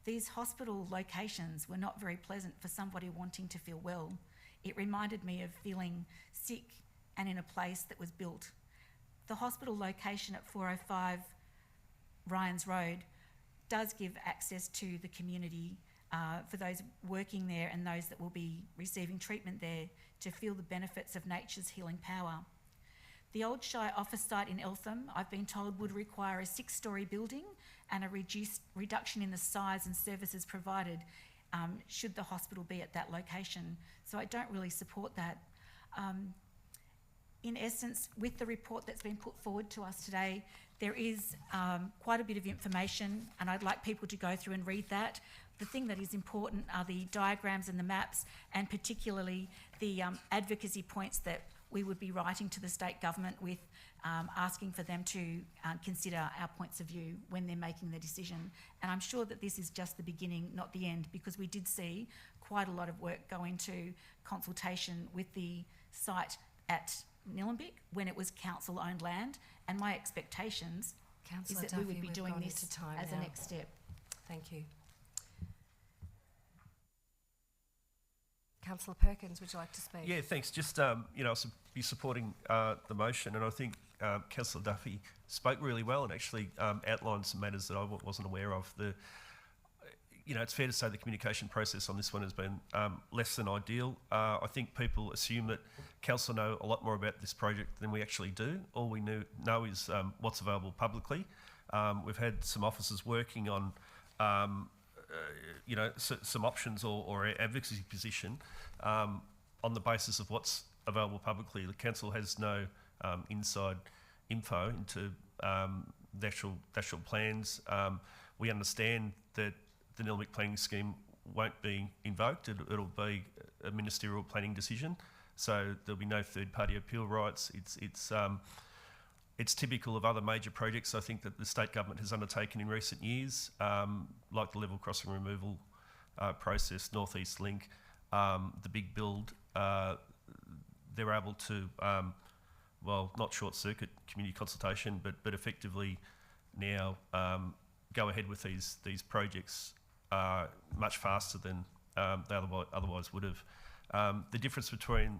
These hospital locations were not very pleasant for somebody wanting to feel well. It reminded me of feeling sick and in a place that was built. The hospital location at 405 Ryans Road does give access to the community for those working there and those that will be receiving treatment there to feel the benefits of nature's healing power. The old Shire office site in Eltham, I've been told, would require a 6-storey building and a reduction in the size and services provided should the hospital be at that location. So I don't really support that. In essence, with the report that's been put forward to us today, there is quite a bit of information, and I'd like people to go through and read that. The thing that is important are the diagrams and the maps, and particularly the advocacy points that we would be writing to the state government with, asking for them to consider our points of view when they're making the decision. And I'm sure that this is just the beginning, not the end, because we did see quite a lot of work go into consultation with the site at Nilamic when it was council-owned land, and my expectations Councillor is that we Duffy, would be we've doing gone this into time as now. a next step. Thank you. Councillor Perkins, would you like to speak? Yeah, thanks. Just, I'll be supporting the motion, and I think Councillor Duffy spoke really well and actually outlined some matters that I wasn't aware of. It's fair to say the communication process on this one has been less than ideal. I think people assume that council know a lot more about this project than we actually do. All we know is what's available publicly. We've had some officers working on some options or advocacy position on the basis of what's available publicly. The council has no inside info into the actual plans. We understand that the Nilamic planning scheme won't be invoked. It'll be a ministerial planning decision, so there'll be no third-party appeal rights. It's typical of other major projects, I think, that the state government has undertaken in recent years, like the level crossing removal process, North East Link, the big build. They're able to, not short-circuit community consultation, but effectively now go ahead with these projects much faster than they otherwise would have. The difference between,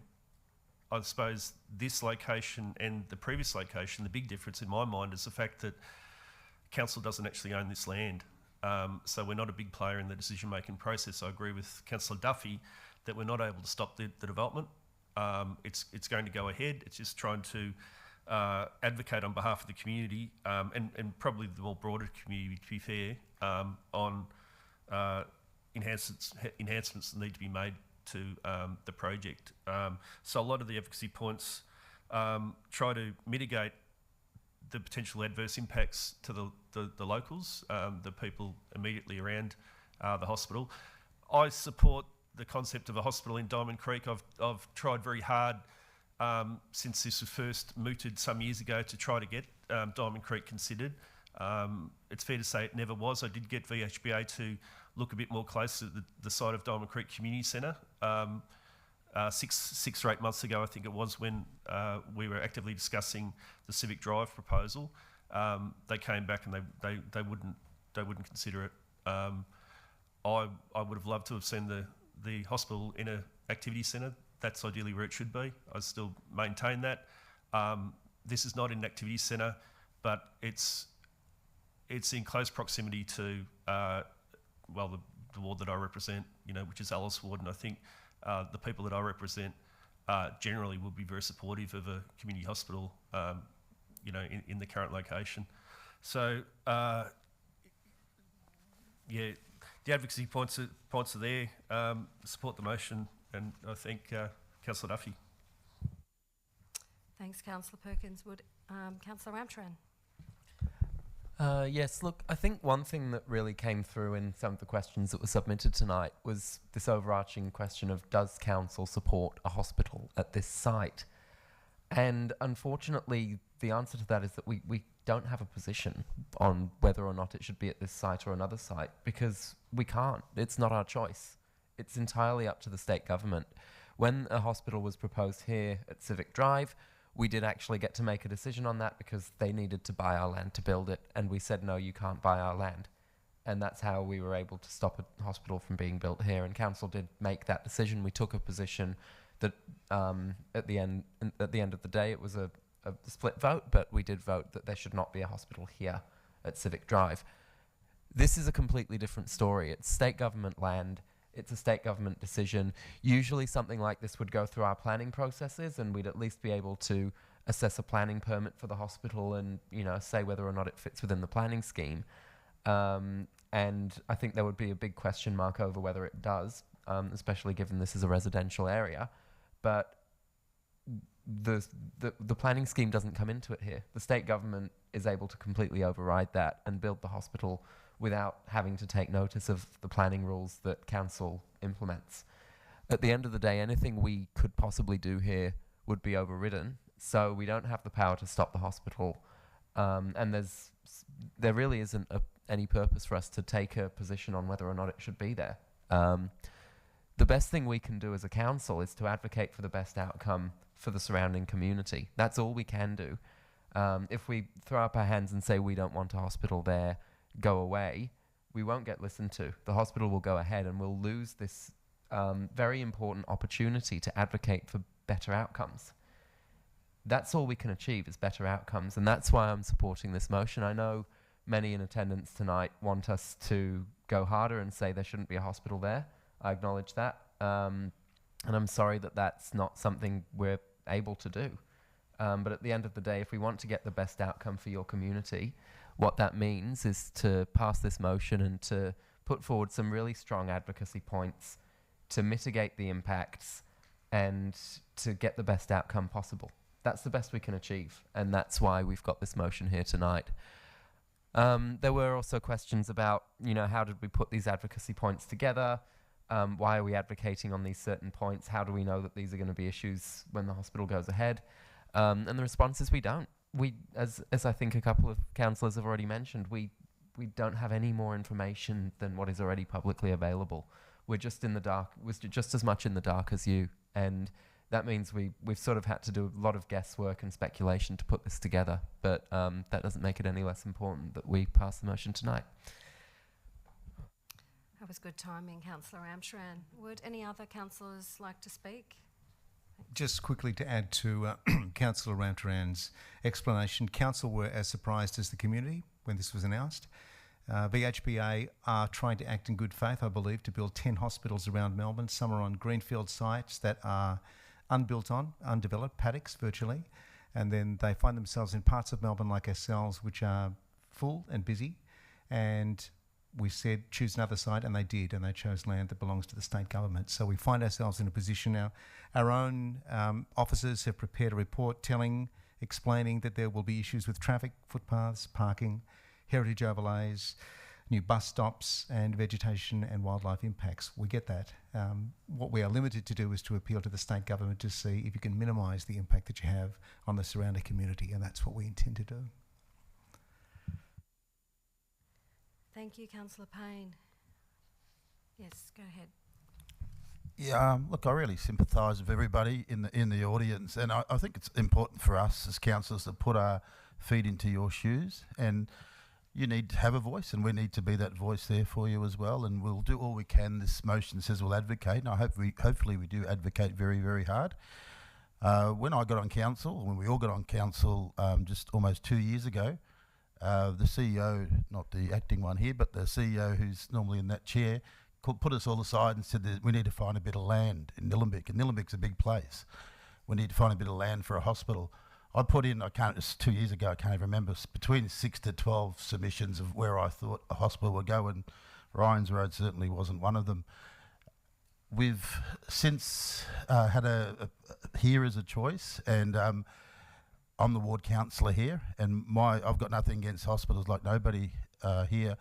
I suppose, this location and the previous location, the big difference in my mind is the fact that council doesn't actually own this land. So we're not a big player in the decision-making process. I agree with Councillor Duffy that we're not able to stop the development. It's going to go ahead. It's just trying to advocate on behalf of the community and probably the more broader community, to be fair, on enhancements that need to be made to the project. So a lot of the advocacy points try to mitigate the potential adverse impacts to the locals, the people immediately around the hospital. I support the concept of a hospital in Diamond Creek. I've tried very hard since this was first mooted some years ago to try to get Diamond Creek considered. It's fair to say it never was. I did get VHBA to look a bit more close at the site of Diamond Creek Community Centre 6 or 8 months ago, I think it was, when we were actively discussing the Civic Drive proposal. They came back and they wouldn't consider it. I would have loved to have seen the hospital in an activity centre. That's ideally where it should be. I still maintain that. This is not an activity centre, but it's in close proximity to the ward that I represent, which is Alice Ward, and I think the people that I represent generally would be very supportive of a community hospital, in the current location. So, the advocacy points are there. Support the motion, and I think Councillor Duffy. Thanks, Councillor Perkins. Would Councillor Ramtran? Yes, look, I think one thing that really came through in some of the questions that were submitted tonight was this overarching question of, does council support a hospital at this site? And unfortunately, the answer to that is that we don't have a position on whether or not it should be at this site or another site, because we can't. It's not our choice. It's entirely up to the state government. When a hospital was proposed here at Civic Drive, we did actually get to make a decision on that because they needed to buy our land to build it, and we said, no, you can't buy our land. And that's how we were able to stop a hospital from being built here, and council did make that decision. We took a position that at the end of the day it was a split vote, but we did vote that there should not be a hospital here at Civic Drive. This is a completely different story. It's state government land. It's a state government decision. Usually something like this would go through our planning processes, and we'd at least be able to assess a planning permit for the hospital and, you know, say whether or not it fits within the planning scheme. And I think there would be a big question mark over whether it does, especially given this is a residential area. But the planning scheme doesn't come into it here. The state government is able to completely override that and build the hospital without having to take notice of the planning rules that council implements. At the end of the day, anything we could possibly do here would be overridden, so we don't have the power to stop the hospital. And there really isn't any purpose for us to take a position on whether or not it should be there. The best thing we can do as a council is to advocate for the best outcome for the surrounding community. That's all we can do. If we throw up our hands and say we don't want a hospital there, go away, we won't get listened to. The hospital will go ahead, and we'll lose this very important opportunity to advocate for better outcomes. That's all we can achieve, is better outcomes, and that's why I'm supporting this motion. I know many in attendance tonight want us to go harder and say there shouldn't be a hospital there. I acknowledge that, and I'm sorry that that's not something we're able to do. But at the end of the day, if we want to get the best outcome for your community, what that means is to pass this motion and to put forward some really strong advocacy points to mitigate the impacts and to get the best outcome possible. That's the best we can achieve, and that's why we've got this motion here tonight. There were also questions about, you know, how did we put these advocacy points together? Why are we advocating on these certain points? How do we know that these are going to be issues when the hospital goes ahead? And the response is we don't. We, as I think a couple of councillors have already mentioned, we don't have any more information than what is already publicly available. We're just in the dark. We're just as much in the dark as you, and that means we've sort of had to do a lot of guesswork and speculation to put this together. But that doesn't make it any less important that we pass the motion tonight. That was good timing, Councillor Amshran. Would any other councillors like to speak? Just quickly to add to Councillor Ramtaran's explanation, Council were as surprised as the community when this was announced. BHBA are trying to act in good faith, I believe, to build 10 hospitals around Melbourne. Some are on greenfield sites that are undeveloped paddocks virtually, and then they find themselves in parts of Melbourne like ourselves which are full and busy, and we said choose another site, and they did, and they chose land that belongs to the state government. So we find ourselves in a position now. Our own officers have prepared a report explaining that there will be issues with traffic, footpaths, parking, heritage overlays, new bus stops, and vegetation and wildlife impacts. We get that. What we are limited to do is to appeal to the state government to see if you can minimise the impact that you have on the surrounding community, and that's what we intend to do. Thank you, Councillor Payne. Yes, go ahead. Yeah, look, I really sympathise with everybody in the audience, and I think it's important for us as councillors to put our feet into your shoes, and you need to have a voice, and we need to be that voice there for you as well, and we'll do all we can. This motion says we'll advocate, and hopefully we do advocate very, very hard. When I got on council, when we all got on council just almost 2 years ago, the CEO, not the acting one here, but the CEO who's normally in that chair, put us all aside and said that we need to find a bit of land in Nilamic, and Nilamic's a big place. We need to find a bit of land for a hospital. I put in, it's 2 years ago, I can't even remember, between 6 to 12 submissions of where I thought a hospital would go, and Ryan's Road certainly wasn't one of them. We've since had here as a choice, and I'm the ward councillor here, and I've got nothing against hospitals, like nobody here,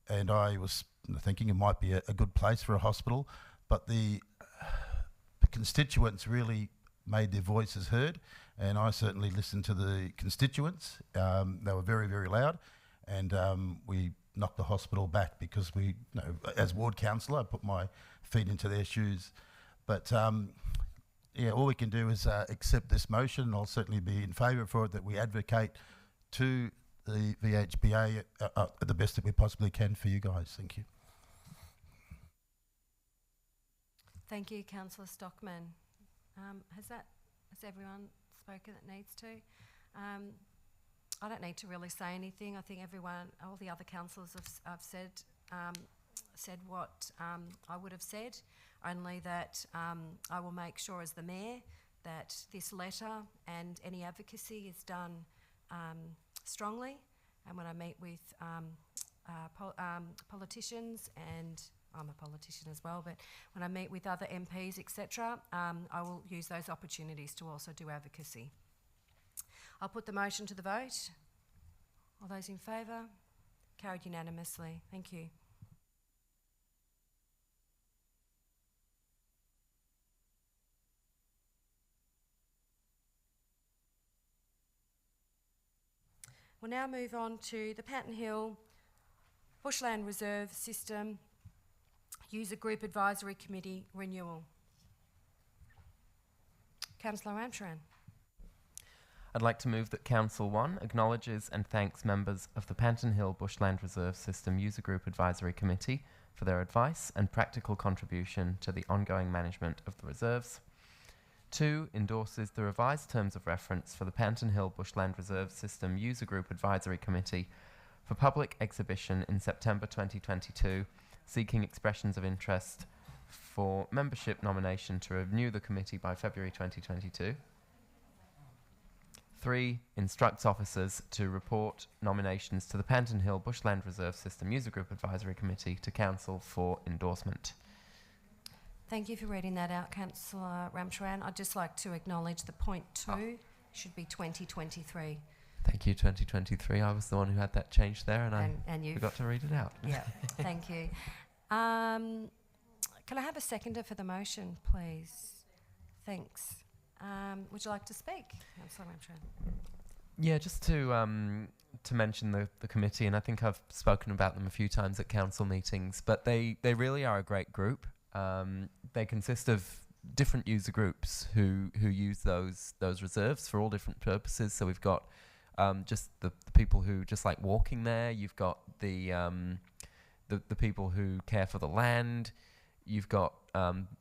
and I was thinking it might be a good place for a hospital, but the constituents really made their voices heard, and I certainly listened to the constituents. They were very, very loud, and we knocked the hospital back because we, as ward councillor, I put my feet into their shoes. But all we can do is accept this motion, and I'll certainly be in favour for it, that we advocate to the VHBA the best that we possibly can for you guys. Thank you. Thank you, Councillor Stockman. Has everyone spoken that needs to? I don't need to really say anything. I think all the other councillors have said what I would have said, only that I will make sure as the Mayor that this letter and any advocacy is done strongly, and when I meet with politicians, and I'm a politician as well, but when I meet with other MPs, etc., I will use those opportunities to also do advocacy. I'll put the motion to the vote. All those in favour? Carried unanimously. Thank you. We'll now move on to the Panton Hill Bushland Reserve System User Group Advisory Committee renewal. Councillor Ramcharan. I'd like to move that Council 1 acknowledges and thanks members of the Panton Hill Bushland Reserve System User Group Advisory Committee for their advice and practical contribution to the ongoing management of the reserves. 2, endorses the revised terms of reference for the Panton Hill Bushland Reserve System User Group Advisory Committee for public exhibition in September 2022, seeking expressions of interest for membership nomination to renew the committee by February 2022. 3, instructs officers to report nominations to the Panton Hill Bushland Reserve System User Group Advisory Committee to Council for endorsement. Thank you for reading that out, Councillor Ramcharan. I'd just like to acknowledge the point 2 should be 2023. Thank you, 2023. I was the one who had that change there, and I forgot to read it out. Yeah, thank you. Can I have a seconder for the motion, please? Thanks. Would you like to speak, Councillor Ramcharan? Yeah, just to mention the committee, and I think I've spoken about them a few times at council meetings, but they really are a great group. They consist of different user groups who use those reserves for all different purposes. So we've got just the people who just like walking there. You've got the people who care for the land. You've got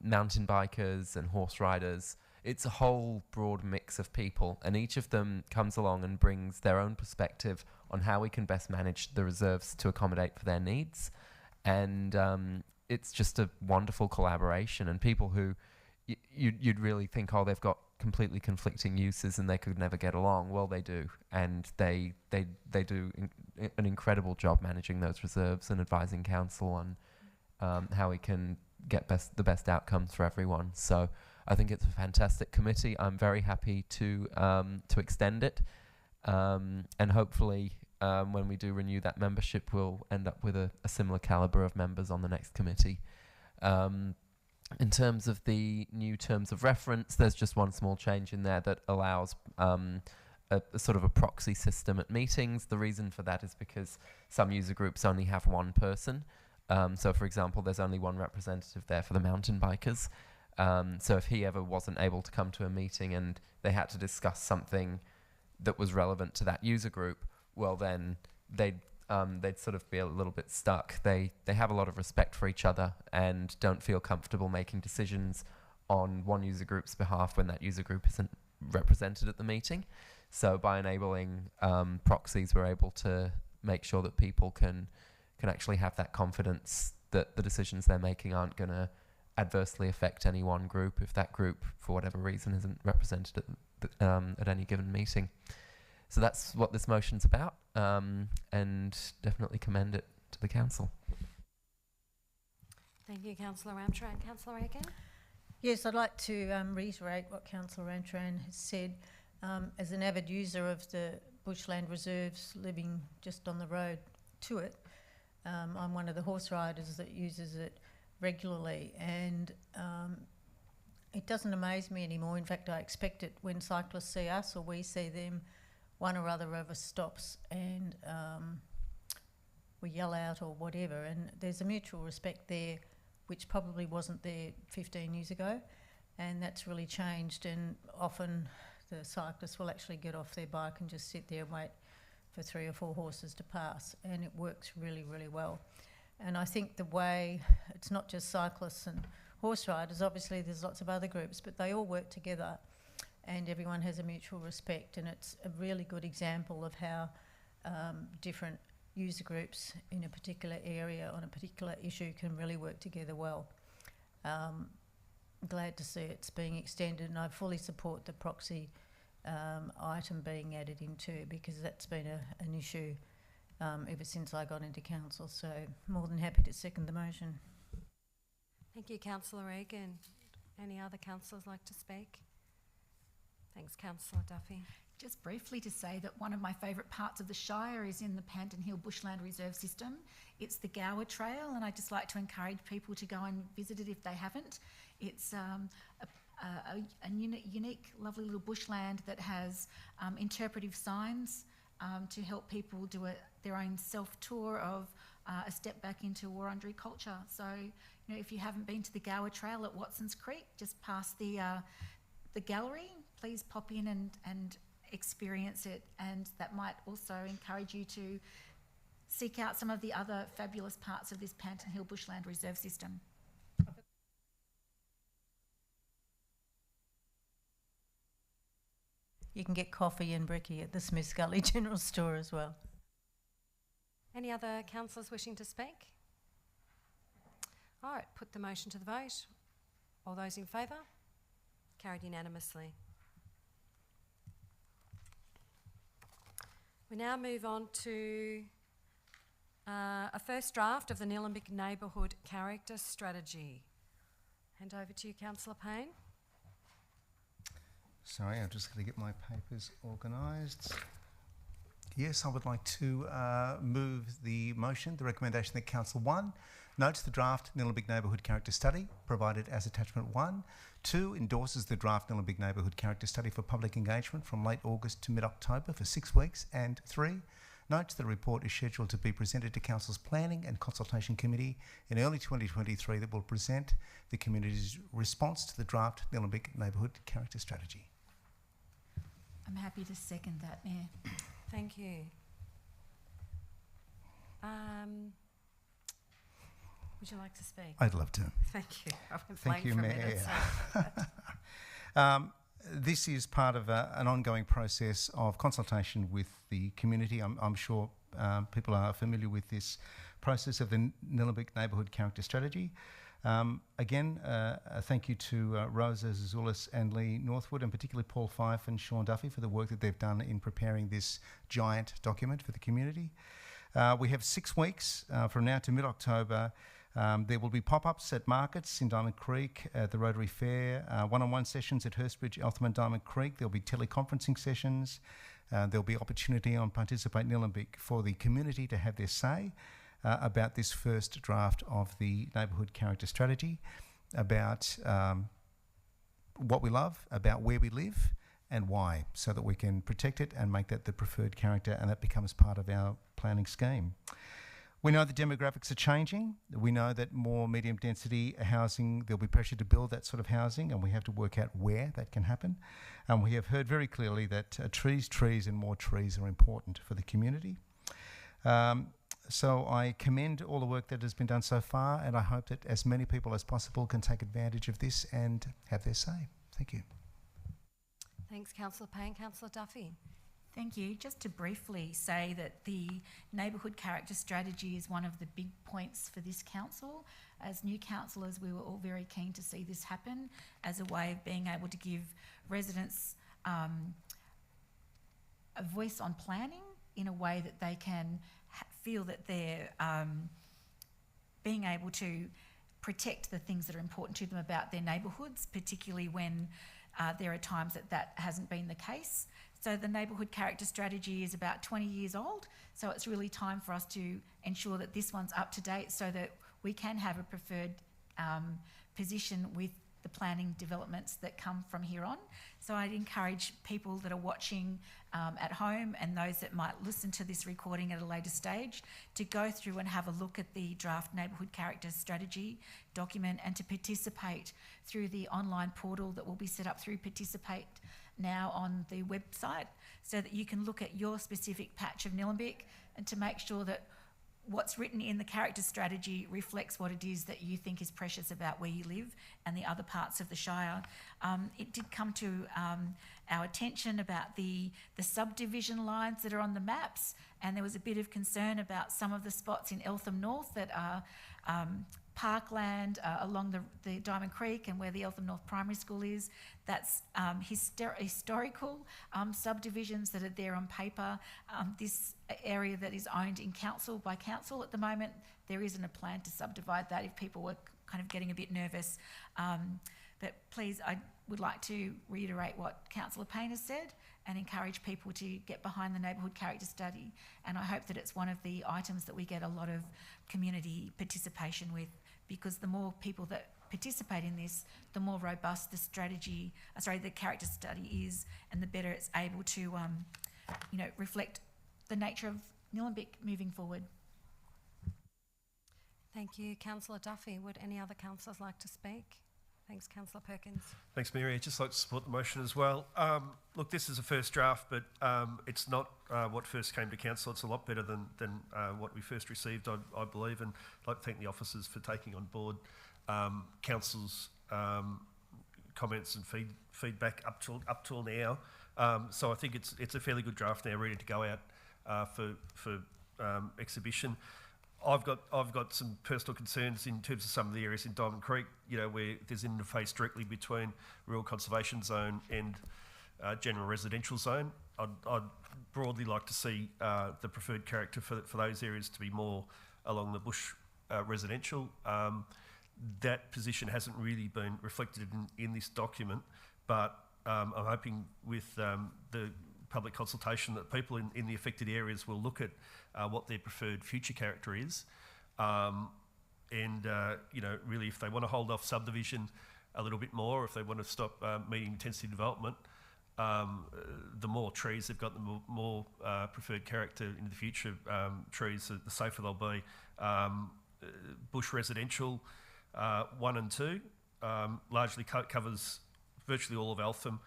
mountain bikers and horse riders. It's a whole broad mix of people, and each of them comes along and brings their own perspective on how we can best manage the reserves to accommodate for their needs. And it's just a wonderful collaboration, and people who you'd really think, oh, they've got completely conflicting uses and they could never get along. Well, they do, and they do an incredible job managing those reserves and advising council on how we can get the best outcomes for everyone. So I think it's a fantastic committee. I'm very happy to extend it, and hopefully when we do renew that membership, we'll end up with a similar calibre of members on the next committee. In terms of the new terms of reference, there's just one small change in there that allows a sort of a proxy system at meetings. The reason for that is because some user groups only have one person. So, for example, there's only one representative there for the mountain bikers. So if he ever wasn't able to come to a meeting and they had to discuss something that was relevant to that user group, well, then they'd sort of be a little bit stuck. They have a lot of respect for each other and don't feel comfortable making decisions on one user group's behalf when that user group isn't represented at the meeting. So by enabling proxies, we're able to make sure that people can actually have that confidence that the decisions they're making aren't going to adversely affect any one group if that group, for whatever reason, isn't represented at any given meeting. So that's what this motion's about, and definitely commend it to the council. Thank you, Councillor Ramcharan. Councillor Aiken? Yes, I'd like to reiterate what Councillor Ramcharan has said. As an avid user of the bushland reserves, living just on the road to it, I'm one of the horse riders that uses it regularly, and It doesn't amaze me anymore. In fact, I expect it when cyclists see us or we see them. One or other of us stops and we yell out or whatever, and there's a mutual respect there which probably wasn't there 15 years ago, and that's really changed. And often the cyclists will actually get off their bike and just sit there and wait for 3 or 4 horses to pass, and it works really, really well. And I think the way, it's not just cyclists and horse riders, obviously there's lots of other groups, but they all work together and everyone has a mutual respect, and it's a really good example of how different user groups in a particular area on a particular issue can really work together well. Glad to see it's being extended, and I fully support the proxy item being added into, because that's been an issue ever since I got into council, so more than happy to second the motion. Thank you, Councillor Regan. Any other councillors like to speak? Thanks, Councillor Duffy. Just briefly to say that one of my favourite parts of the Shire is in the Panton Hill Bushland Reserve System. It's the Gower Trail, and I'd just like to encourage people to go and visit it if they haven't. It's a unique, lovely little bushland that has interpretive signs to help people do their own self-tour of a step back into Wurundjeri culture. So, you know, if you haven't been to the Gower Trail at Watson's Creek, just past the gallery, please pop in and experience it, and that might also encourage you to seek out some of the other fabulous parts of this Panton Hill Bushland Reserve System. You can get coffee and brekkie at the Smiths Gully General Store as well. Any other councillors wishing to speak? All right, put the motion to the vote. All those in favour? Carried unanimously. We now move on to a first draft of the Nilamic Neighbourhood Character Strategy. Hand over to you, Councillor Payne. Sorry, I'm just going to get my papers organised. Yes, I would like to move the motion, the recommendation that Council 1 notes the draft Nilamic Neighbourhood Character Study provided as attachment 1. 2, endorses the draft Nilamic Neighbourhood Character Study for public engagement from late August to mid-October for 6 weeks. And 3, notes the report is scheduled to be presented to Council's Planning and Consultation Committee in early 2023 that will present the community's response to the draft Nilamic Neighbourhood Character Strategy. I'm happy to second that, Mayor. Thank you. Would you like to speak? I'd love to. Thank you. I went Thank you, blank for a Mayor. minute, so. This is part of an ongoing process of consultation with the community. I'm sure people are familiar with this process of the Nilamic Neighbourhood Character Strategy. Again, thank you to Rosa Zazoulis and Lee Northwood, and particularly Paul Fife and Sean Duffy for the work that they've done in preparing this giant document for the community. We have 6 weeks from now to mid-October. There will be pop-ups at markets in Diamond Creek, at the Rotary Fair, one-on-one sessions at Hurstbridge, Eltham and Diamond Creek. There'll be teleconferencing sessions. There'll be opportunity on Participate Nilamic for the community to have their say about this first draft of the Neighbourhood Character Strategy, about what we love, about where we live and why, so that we can protect it and make that the preferred character, and that becomes part of our planning scheme. We know the demographics are changing. We know that more medium density housing, there'll be pressure to build that sort of housing, and we have to work out where that can happen. And we have heard very clearly that trees and more trees are important for the community. So I commend all the work that has been done so far, and I hope that as many people as possible can take advantage of this and have their say. Thank you. Thanks, Councillor Payne. Councillor Duffy. Thank you. Just to briefly say that the Neighbourhood Character Strategy is one of the big points for this council. As new councillors, we were all very keen to see this happen as a way of being able to give residents a voice on planning in a way that they can feel that they're being able to protect the things that are important to them about their neighbourhoods, particularly when there are times that hasn't been the case. So the Neighbourhood Character Strategy is about 20 years old, so it's really time for us to ensure that this one's up to date so that we can have a preferred position with the planning developments that come from here on. So I'd encourage people that are watching at home and those that might listen to this recording at a later stage to go through and have a look at the draft neighbourhood character strategy document and to participate through the online portal that will be set up through Participate now on the website, so that you can look at your specific patch of Nilamic and to make sure that what's written in the character strategy reflects what it is that you think is precious about where you live and the other parts of the Shire. It did come to our attention about the subdivision lines that are on the maps, and there was a bit of concern about some of the spots in Eltham North that are parkland along the Diamond Creek and where the Eltham North Primary School is. That's historical subdivisions that are there on paper. This area that is owned by council at the moment, there isn't a plan to subdivide that if people were kind of getting a bit nervous. But please, I would like to reiterate what Councillor Payne has said and encourage people to get behind the neighbourhood character study. And I hope that it's one of the items that we get a lot of community participation with, because the more people that participate in this, the more robust the the character study is, and the better it's able to, reflect the nature of Nilamic moving forward. Thank you, Councillor Duffy. Would any other councillors like to speak? Thanks, Councillor Perkins. Thanks, Mary. I'd just like to support the motion as well. Look, this is a first draft, but it's not what first came to council. It's a lot better than what we first received, I believe, and I'd like to thank the officers for taking on board council's comments and feedback up till now. So I think it's a fairly good draft now, ready to go out for exhibition. I've got some personal concerns in terms of some of the areas in Diamond Creek, where there's an interface directly between rural conservation zone and general residential zone. I'd broadly like to see the preferred character for those areas to be more along the bush residential. That position hasn't really been reflected in this document, but I'm hoping with the public consultation that people in the affected areas will look at what their preferred future character is, and really if they want to hold off subdivision a little bit more, if they want to stop medium intensity development, the more trees they've got, the more preferred character in the future trees, the safer they'll be. Bush residential 1 and 2 largely covers virtually all of Eltham.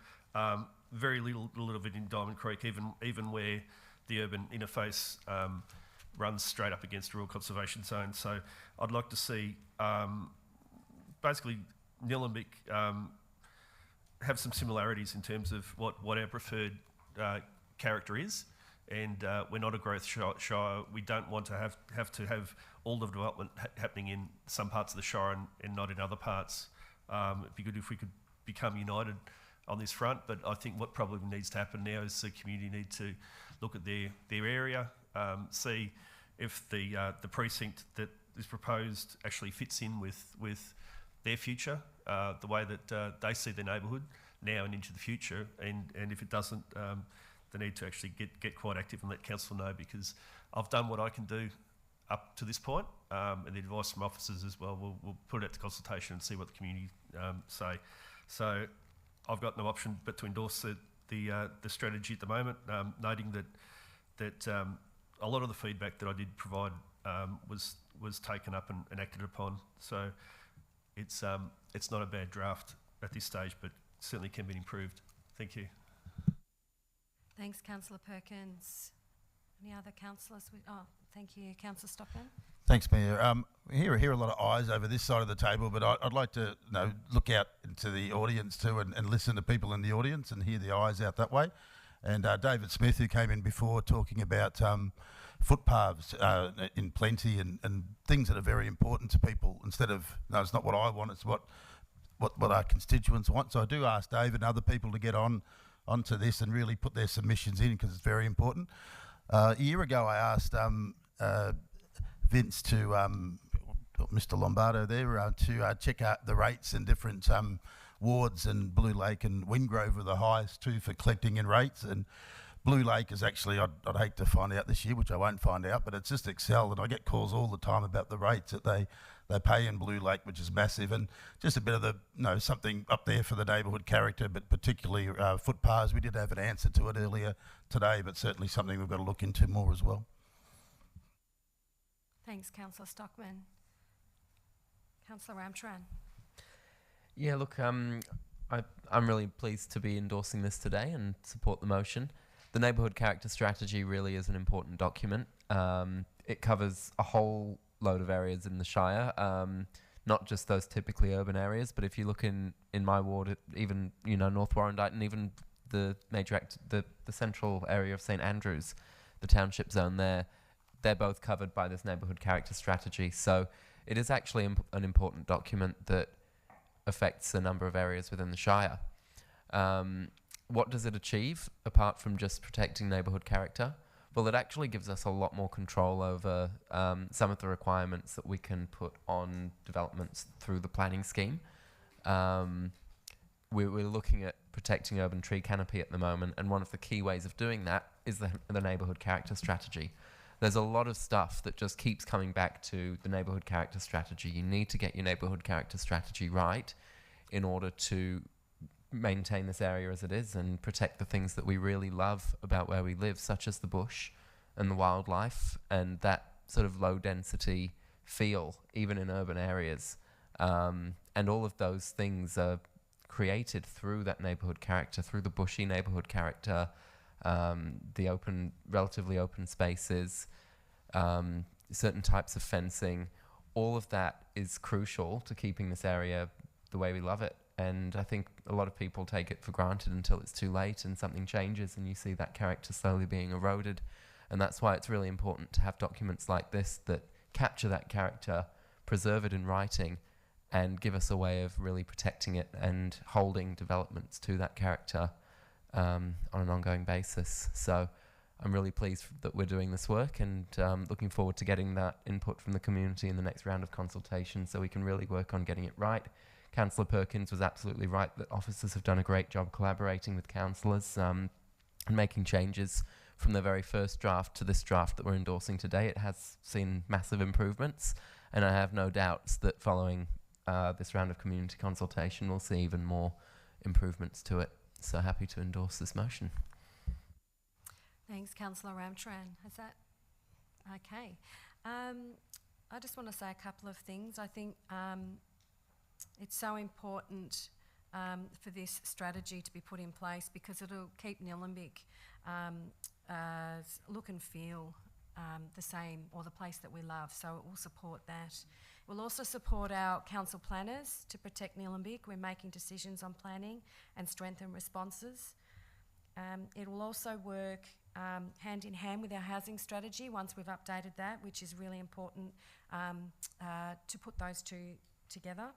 Very little of it in Diamond Creek, even where the urban interface runs straight up against rural conservation zone. So I'd like to see basically Nilamic have some similarities in terms of what our preferred character is. And we're not a growth shire. We don't want to have all the development happening in some parts of the shire and not in other parts. It'd be good if we could become united on this front, but I think what probably needs to happen now is the community need to look at their area, see if the precinct that is proposed actually fits in with their future, the way that they see their neighbourhood now and into the future, and if it doesn't, they need to actually get quite active and let council know, because I've done what I can do up to this point, and the advice from officers as well. We'll put it out to consultation and see what the community say. So I've got no option but to endorse the strategy at the moment, noting that a lot of the feedback that I did provide was taken up and acted upon. So it's not a bad draft at this stage, but certainly can be improved. Thank you. Thanks, Councillor Perkins. Any other councillors? Thank you, Councillor Stockman. Thanks, Mayor. I hear a lot of eyes over this side of the table, but I'd like to look out into the audience too and listen to people in the audience and hear the eyes out that way. And David Smith, who came in before, talking about footpaths in plenty and things that are very important to people, instead of, no, it's not what I want, it's what our constituents want. So I do ask David and other people to get onto this and really put their submissions in, because it's very important. A year ago I asked Vince to, Mr Lombardo there, to check out the rates in different wards, and Blue Lake and Wingrove are the highest too for collecting in rates. And Blue Lake is actually, I'd hate to find out this year, which I won't find out, but it's just excelled, and I get calls all the time about the rates that they pay in Blue Lake, which is massive, and just a bit of the, something up there for the neighbourhood character, but particularly footpaths. We did have an answer to it earlier today, but certainly something we've got to look into more as well. Thanks, Councillor Stockman. Councillor Ramtran. Yeah, look, I'm really pleased to be endorsing this today and support the motion. The neighbourhood character strategy really is an important document. It covers a whole load of areas in the Shire, not just those typically urban areas, but if you look in my ward, even North Warrandyte and even the the central area of St Andrews, the township zone there, they're both covered by this neighbourhood character strategy. So it is actually an important document that affects a number of areas within the Shire. What does it achieve apart from just protecting neighbourhood character? Well, it actually gives us a lot more control over some of the requirements that we can put on developments through the planning scheme. We're looking at protecting urban tree canopy at the moment, and one of the key ways of doing that is the neighbourhood character strategy. There's a lot of stuff that just keeps coming back to the neighbourhood character strategy. You need to get your neighbourhood character strategy right in order to maintain this area as it is and protect the things that we really love about where we live, such as the bush and the wildlife and that sort of low density feel, even in urban areas. And all of those things are created through that neighbourhood character, through the bushy neighbourhood character, the open, relatively open spaces, certain types of fencing. All of that is crucial to keeping this area the way we love it. And I think a lot of people take it for granted until it's too late and something changes and you see that character slowly being eroded. And that's why it's really important to have documents like this that capture that character, preserve it in writing, and give us a way of really protecting it and holding developments to that character on an ongoing basis. So I'm really pleased that we're doing this work and looking forward to getting that input from the community in the next round of consultation so we can really work on getting it right. Councillor Perkins was absolutely right that officers have done a great job collaborating with councillors and making changes from the very first draft to this draft that we're endorsing today. It has seen massive improvements, and I have no doubts that following this round of community consultation we'll see even more improvements to it. So happy to endorse this motion. Thanks, Councillor Ramtran. Is that okay? I just want to say a couple of things. I think it's so important for this strategy to be put in place because it'll keep Nilamic look and feel the same, or the place that we love, so it will support that. It will also support our council planners to protect Nilamic when making decisions on planning and strengthen responses. It will also work hand in hand with our housing strategy once we've updated that, which is really important to put those two together.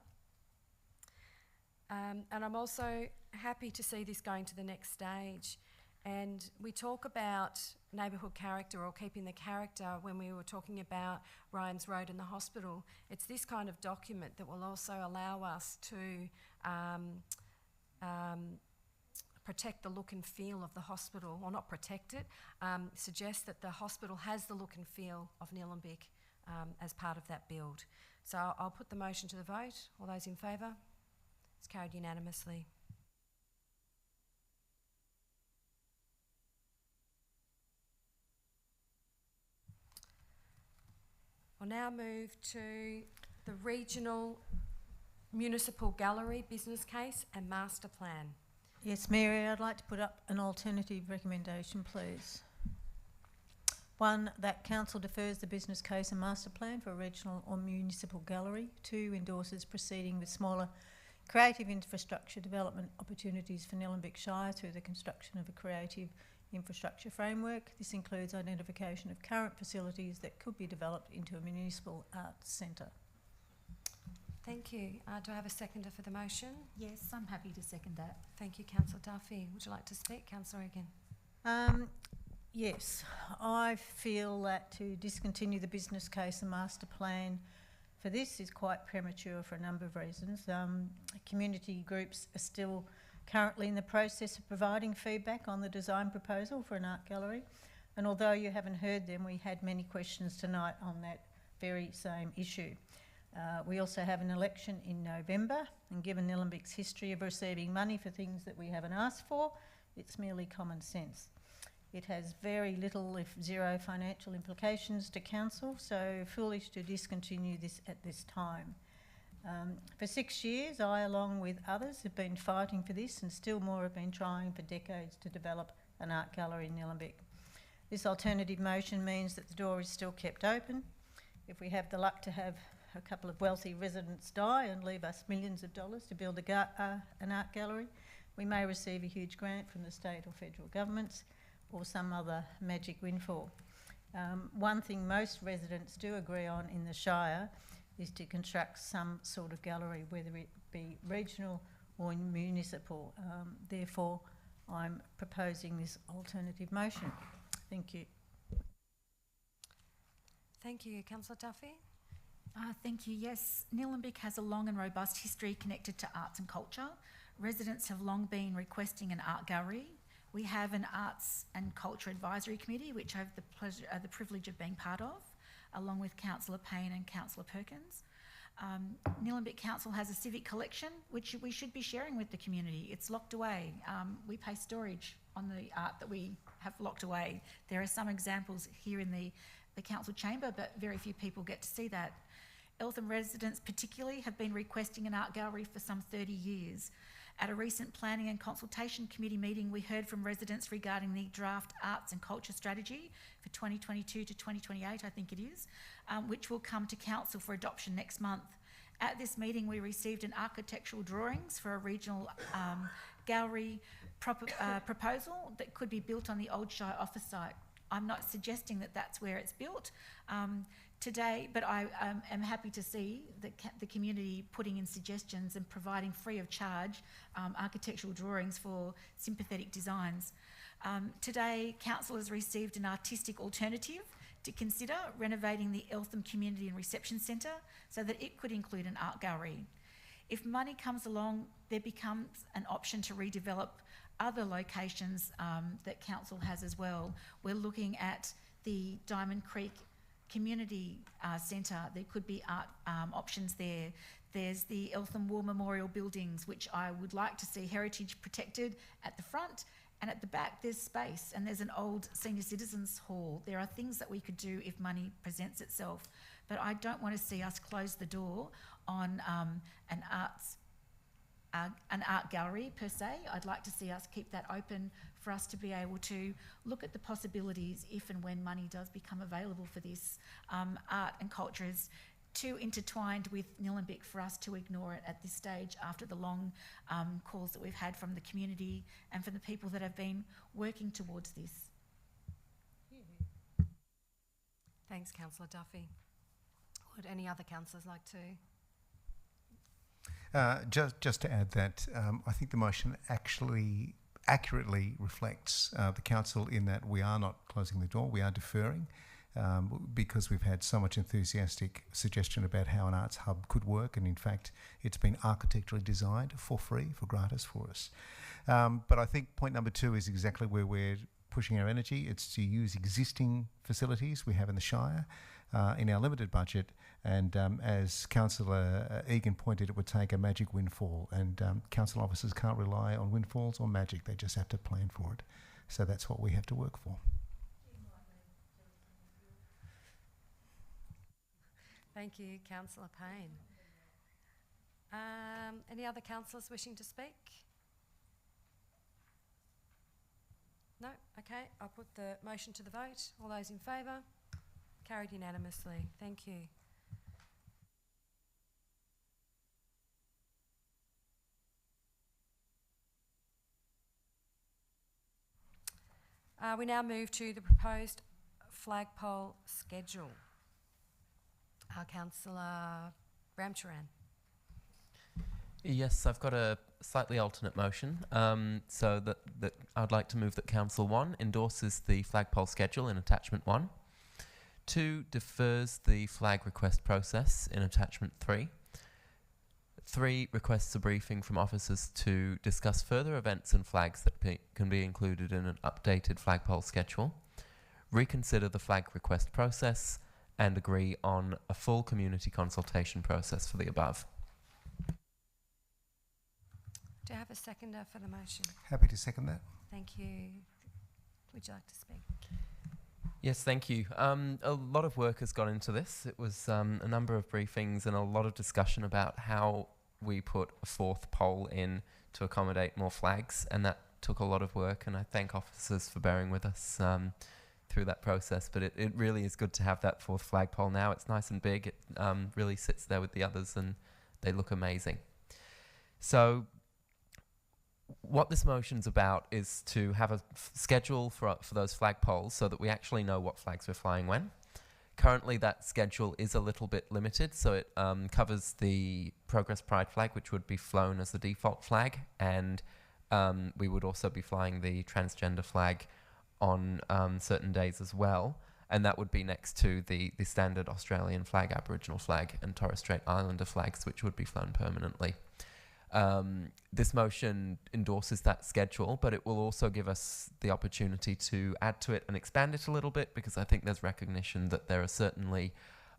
And I'm also happy to see this going to the next stage. And we talk about neighbourhood character or keeping the character when we were talking about Ryan's Road and the hospital. It's this kind of document that will also allow us to protect the look and feel of the hospital, or not protect it, suggest that the hospital has the look and feel of Nilamic as part of that build. So I'll put the motion to the vote. All those in favour? It's carried unanimously. We'll now move to the Regional Municipal Gallery business case and master plan. Yes, Mary, I'd like to put up an alternative recommendation, please. One, that council defers the business case and master plan for a regional or municipal gallery. Two, endorses proceeding with smaller creative infrastructure development opportunities for Nilamic Shire through the construction of a creative infrastructure framework. This includes identification of current facilities that could be developed into a municipal arts centre. Thank you. Do I have a seconder for the motion? Yes, I'm happy to second that. Thank you, Councillor Duffy. Would you like to speak, Councillor Egan? Yes, I feel that to discontinue the business case and master plan for this is quite premature for a number of reasons. Community groups are still currently in the process of providing feedback on the design proposal for an art gallery, and although you haven't heard them, we had many questions tonight on that very same issue. We also have an election in November, and given Nilamic's history of receiving money for things that we haven't asked for, it's merely common sense. It has very little, if zero, financial implications to council, so foolish to discontinue this at this time. For 6 years, I, along with others, have been fighting for this, and still more have been trying for decades to develop an art gallery in Nilamic. This alternative motion means that the door is still kept open. If we have the luck to have a couple of wealthy residents die and leave us millions of dollars to build an art gallery, we may receive a huge grant from the state or federal governments or some other magic windfall. One thing most residents do agree on in the Shire is to construct some sort of gallery, whether it be regional or municipal. Therefore, I'm proposing this alternative motion. Thank you. Thank you. Councillor Duffy? Thank you. Yes, Nilamic has a long and robust history connected to arts and culture. Residents have long been requesting an art gallery. We have an Arts and Culture Advisory Committee, which I have the privilege of being part of, along with Councillor Payne and Councillor Perkins. Nilamic Council has a civic collection, which we should be sharing with the community. It's locked away. We pay storage on the art that we have locked away. There are some examples here in the council chamber, but very few people get to see that. Eltham residents particularly have been requesting an art gallery for some 30 years. At a recent planning and consultation committee meeting, we heard from residents regarding the draft arts and culture strategy for 2022 to 2028, I think it is, which will come to council for adoption next month. At this meeting, we received an architectural drawings for a regional gallery proposal that could be built on the old Shire office site. I'm not suggesting that that's where it's built today, but I am happy to see the community putting in suggestions and providing free of charge architectural drawings for sympathetic designs. Today, council has received an artistic alternative to consider renovating the Eltham Community and Reception Centre so that it could include an art gallery. If money comes along, there becomes an option to redevelop other locations that council has as well. We're looking at the Diamond Creek Community Centre. There could be art options there. There's the Eltham War Memorial buildings, which I would like to see heritage protected at the front, and at the back there's space, and there's an old senior citizens hall. There are things that we could do if money presents itself, but I don't want to see us close the door on an art gallery per se. I'd like to see us keep that open for us to be able to look at the possibilities if and when money does become available for this. Art and culture is too intertwined with Nilamic for us to ignore it at this stage after the long calls that we've had from the community and from the people that have been working towards this. Thanks, Councillor Duffy. Would any other councillors like to? Just to add that, I think the motion actually accurately reflects the council in that we are not closing the door, we are deferring, because we've had so much enthusiastic suggestion about how an arts hub could work, and in fact it's been architecturally designed for free, for gratis for us. But I think point number 2 is exactly where we're pushing our energy. It's to use existing facilities we have in the Shire in our limited budget, and as Councillor Egan pointed, it would take a magic windfall, and council officers can't rely on windfalls or magic, they just have to plan for it. So that's what we have to work for. Thank you, Councillor Payne. Any other councillors wishing to speak? No? Okay, I'll put the motion to the vote. All those in favour? Carried unanimously. Thank you. We now move to the proposed flagpole schedule. Councillor Ramcharan. Yes, I've got a slightly alternate motion. So that I'd like to move that Council 1 endorses the flagpole schedule in Attachment 1. 2 defers the flag request process in Attachment 3. 3 requests a briefing from officers to discuss further events and flags that can be included in an updated flagpole schedule. Reconsider the flag request process, and agree on a full community consultation process for the above. Do I have a seconder for the motion? Happy to second that. Thank you. Would you like to speak? Yes, thank you. A lot of work has gone into this. It was a number of briefings and a lot of discussion about how we put a fourth pole in to accommodate more flags, and that took a lot of work, and I thank officers for bearing with us through that process. But it really is good to have that fourth flagpole now. It's nice and big. It really sits there with the others, and they look amazing. So what this motion's about is to have a schedule for those flagpoles so that we actually know what flags we're flying when. Currently, that schedule is a little bit limited, so it covers the Progress Pride flag, which would be flown as the default flag, and we would also be flying the transgender flag on certain days as well, and that would be next to the standard Australian flag, Aboriginal flag, and Torres Strait Islander flags, which would be flown permanently. This motion endorses that schedule, but it will also give us the opportunity to add to it and expand it a little bit, because I think there's recognition that there are certainly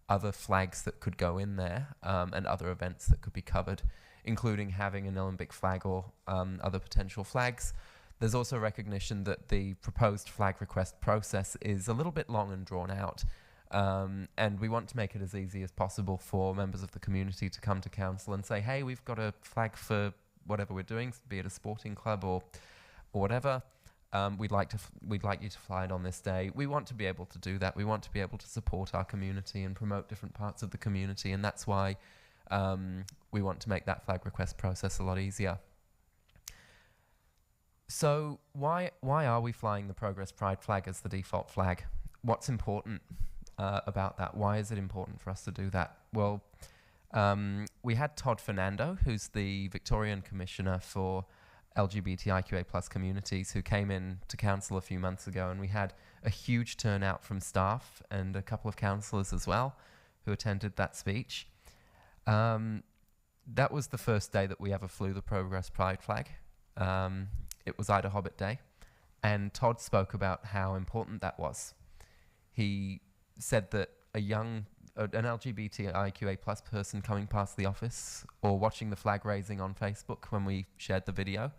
other flags that could go in there, and other events that could be covered, including having a Nilamic flag or other potential flags. There's also recognition that the proposed flag request process is a little bit long and drawn out, and we want to make it as easy as possible for members of the community to come to council and say, hey, we've got a flag for whatever we're doing, be it a sporting club or whatever. We'd like you to fly it on this day. We want to be able to do that. We want to be able to support our community and promote different parts of the community, and that's why we want to make that flag request process a lot easier. So why are we flying the Progress Pride flag as the default flag? What's important about that? Why is it important for us to do that? Well, we had Todd Fernando, who's the Victorian Commissioner for LGBTIQA+ communities, who came in to council a few months ago, and we had a huge turnout from staff and a couple of councillors as well who attended that speech. That was the first day that we ever flew the Progress Pride flag. It was Ida Hobbit Day, and Todd spoke about how important that was. He said that an LGBTIQA+ person coming past the office or watching the flag raising on Facebook when we shared the video,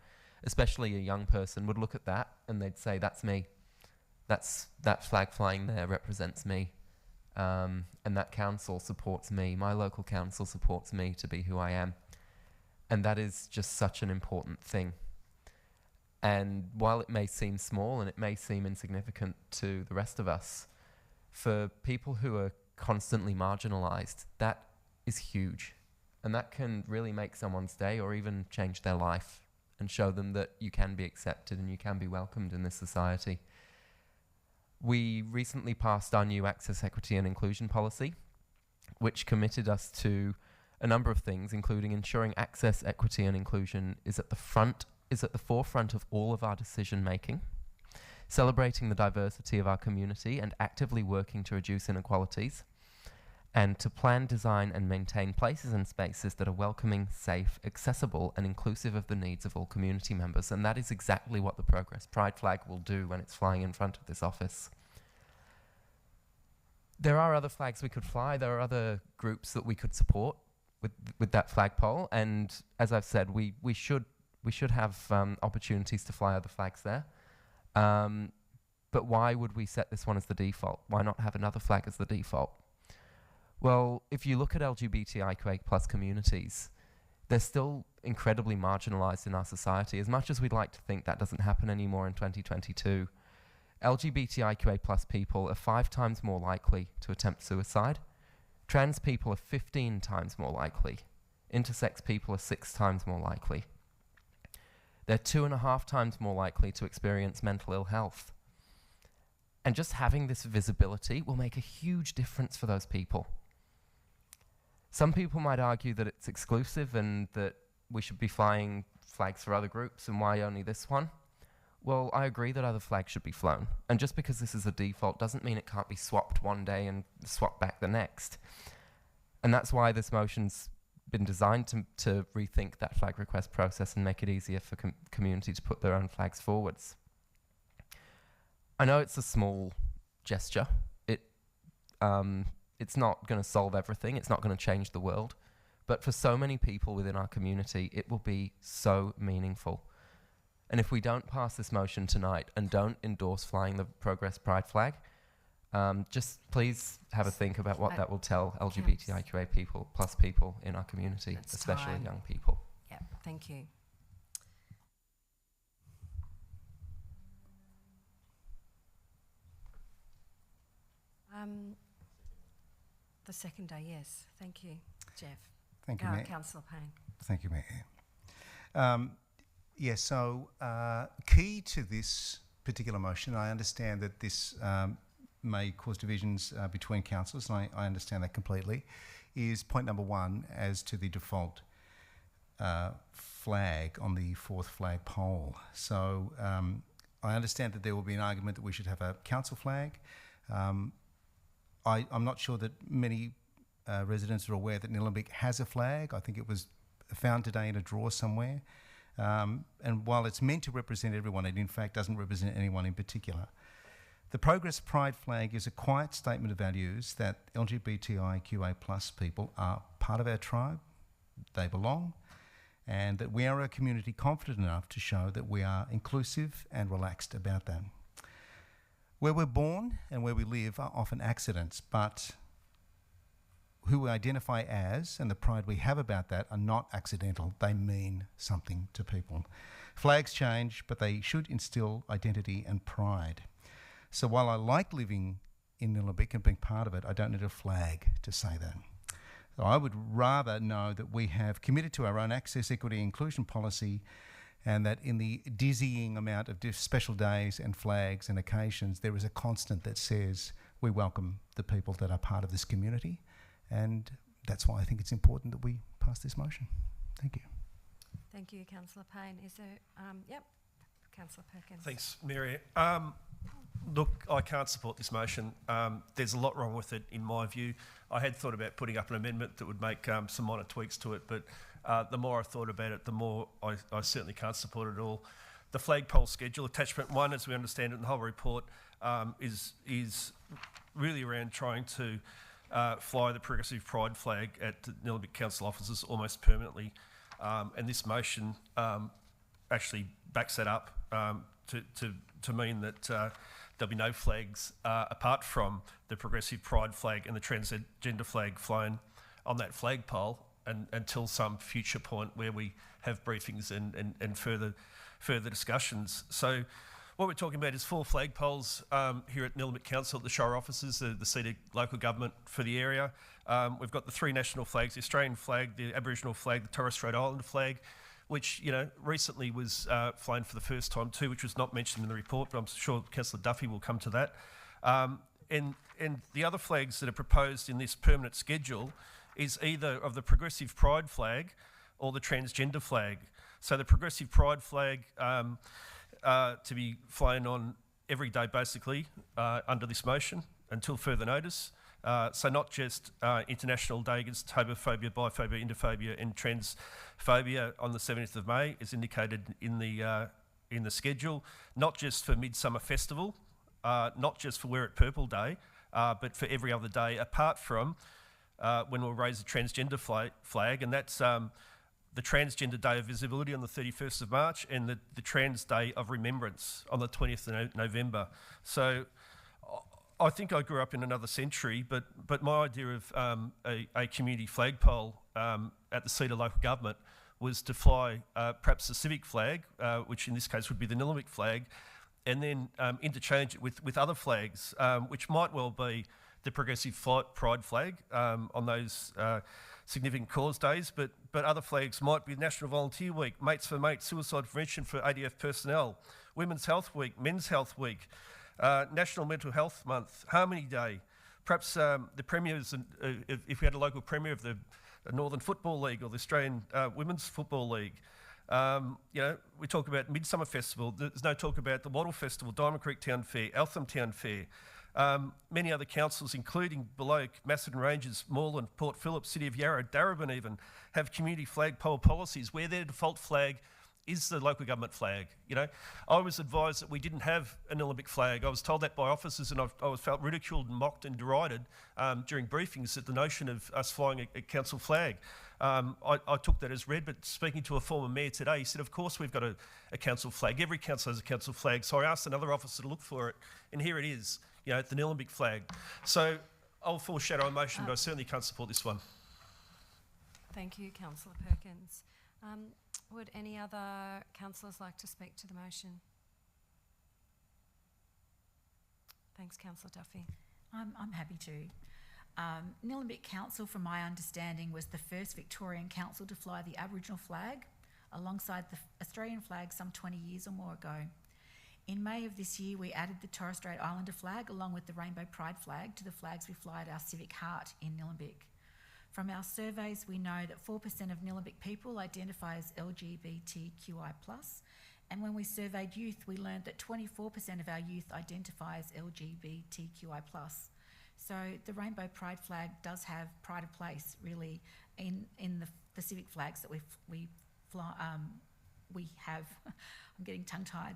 especially a young person, would look at that and they'd say, that's me. That flag flying there represents me. And that council supports me. My local council supports me to be who I am. And that is just such an important thing. And while it may seem small and it may seem insignificant to the rest of us, for people who are constantly marginalised, that is huge. And that can really make someone's day or even change their life and show them that you can be accepted and you can be welcomed in this society. We recently passed our new Access, Equity and Inclusion policy, which committed us to a number of things, including ensuring access, equity and inclusion is at the forefront of all of our decision making, celebrating the diversity of our community and actively working to reduce inequalities, and to plan, design and maintain places and spaces that are welcoming, safe, accessible and inclusive of the needs of all community members. And that is exactly what the Progress Pride flag will do when it's flying in front of this office. There are other flags we could fly. There are other groups that we could support with that flagpole. And as I've said, we should have opportunities to fly other flags there. But why would we set this one as the default? Why not have another flag as the default? Well, if you look at LGBTIQA+ communities, they're still incredibly marginalised in our society. As much as we'd like to think that doesn't happen anymore in 2022, LGBTIQA+ people are 5 times more likely to attempt suicide. Trans people are 15 times more likely. Intersex people are 6 times more likely. They're 2.5 times more likely to experience mental ill health. And just having this visibility will make a huge difference for those people. Some people might argue that it's exclusive and that we should be flying flags for other groups, and why only this one? Well, I agree that other flags should be flown. And just because this is a default doesn't mean it can't be swapped one day and swapped back the next. And that's why this motion's been designed to rethink that flag request process and make it easier for community to put their own flags forwards. I know it's a small gesture. it's not going to solve everything. It's not going to change the world. But for so many people within our community, it will be so meaningful. And if we don't pass this motion tonight and don't endorse flying the Progress Pride flag, just please have a think about what that will tell LGBTIQA people, plus people in our community, That's especially time. young people. Yep, thank you. The second day, yes. Thank you, Jeff. Thank you, Mayor. Councillor Payne. Thank you, Mayor. So key to this particular motion, I understand that this may cause divisions between councillors, and I understand that completely, is point number 1 as to the default flag on the 4th flag pole. So I understand that there will be an argument that we should have a council flag. I'm not sure that many residents are aware that Nilamic has a flag. I think it was found today in a drawer somewhere. And while it's meant to represent everyone, it in fact doesn't represent anyone in particular. The Progress Pride flag is a quiet statement of values that LGBTIQA plus people are part of our tribe, they belong, and that we are a community confident enough to show that we are inclusive and relaxed about that. Where we're born and where we live are often accidents, but who we identify as and the pride we have about that are not accidental. They mean something to people. Flags change, but they should instill identity and pride. So while I like living in Nilamic and being part of it, I don't need a flag to say that. So I would rather know that we have committed to our own access, equity, inclusion policy, and that in the dizzying amount of special days and flags and occasions, there is a constant that says we welcome the people that are part of this community. And that's why I think it's important that we pass this motion. Thank you. Thank you, Councillor Payne. Is there, Councillor Perkins. Thanks, Mary. Look, I can't support this motion. There's a lot wrong with it, in my view. I had thought about putting up an amendment that would make some minor tweaks to it, but the more I thought about it, the more I certainly can't support it at all. The flagpole schedule, attachment 1, as we understand it in the whole report, is really around trying to fly the Progressive Pride flag at the Nilamic Council offices almost permanently. And this motion actually backs that up to mean that there'll be no flags apart from the Progressive Pride flag and the transgender flag flown on that flagpole until some future point where we have briefings and further discussions. So what we're talking about is 4 flagpoles here at Nilamic Council at the Shire offices, the seat of local government for the area. We've got the 3 national flags, the Australian flag, the Aboriginal flag, the Torres Strait Islander flag, which recently was flown for the first time too, which was not mentioned in the report, but I'm sure Councillor Duffy will come to that. And the other flags that are proposed in this permanent schedule is either of the Progressive Pride flag or the transgender flag. So the Progressive Pride flag to be flown on every day basically under this motion until further notice. So not just International Day Against Homophobia, Biphobia, Interphobia and Transphobia on the 17th of May is indicated in the schedule, not just for Midsummer Festival, not just for Wear It Purple Day, but for every other day apart from when we'll raise the transgender flag, and that's the Transgender Day of Visibility on the 31st of March and the Trans Day of Remembrance on the 20th of November. So I think I grew up in another century, but my idea of a community flagpole at the seat of local government was to fly perhaps the civic flag, which in this case would be the Nilamic flag, and then interchange it with other flags, which might well be the Progressive Pride flag on those significant cause days, but other flags might be National Volunteer Week, Mates for Mates, Suicide Prevention for ADF personnel, Women's Health Week, Men's Health Week, National Mental Health Month, Harmony Day, perhaps the premiers, if we had a local premier of the Northern Football League or the Australian Women's Football League. We talk about Midsummer Festival. There's no talk about the Wattle Festival, Diamond Creek Town Fair, Eltham Town Fair. Many other councils, including Beloak, Macedon Ranges, Moreland, Port Phillip, City of Yarra, Darebin even, have community flagpole policies where their default flag is the local government flag. You know, I was advised that we didn't have a Nilamic flag. I was told that by officers, and I felt ridiculed and mocked and derided during briefings at the notion of us flying a council flag. I took that as read, but speaking to a former mayor today, he said, of course we've got a council flag. Every council has a council flag. So I asked another officer to look for it, and here it is, you know, the Nilamic flag. So I'll foreshadow a motion, but I certainly can't support this one. Thank you, Councillor Perkins. Would any other councillors like to speak to the motion? Thanks, Councillor Duffy. I'm happy to. Nilamic Council, from my understanding, was the first Victorian council to fly the Aboriginal flag alongside the Australian flag some 20 years or more ago. In May of this year, we added the Torres Strait Islander flag along with the Rainbow Pride flag to the flags we fly at our civic heart in Nilamic. From our surveys, we know that 4% of Nilamic people identify as LGBTQI+, and when we surveyed youth, we learned that 24% of our youth identify as LGBTQI+. So the Rainbow Pride flag does have pride of place, really, in the civic flags that we have. I'm getting tongue-tied.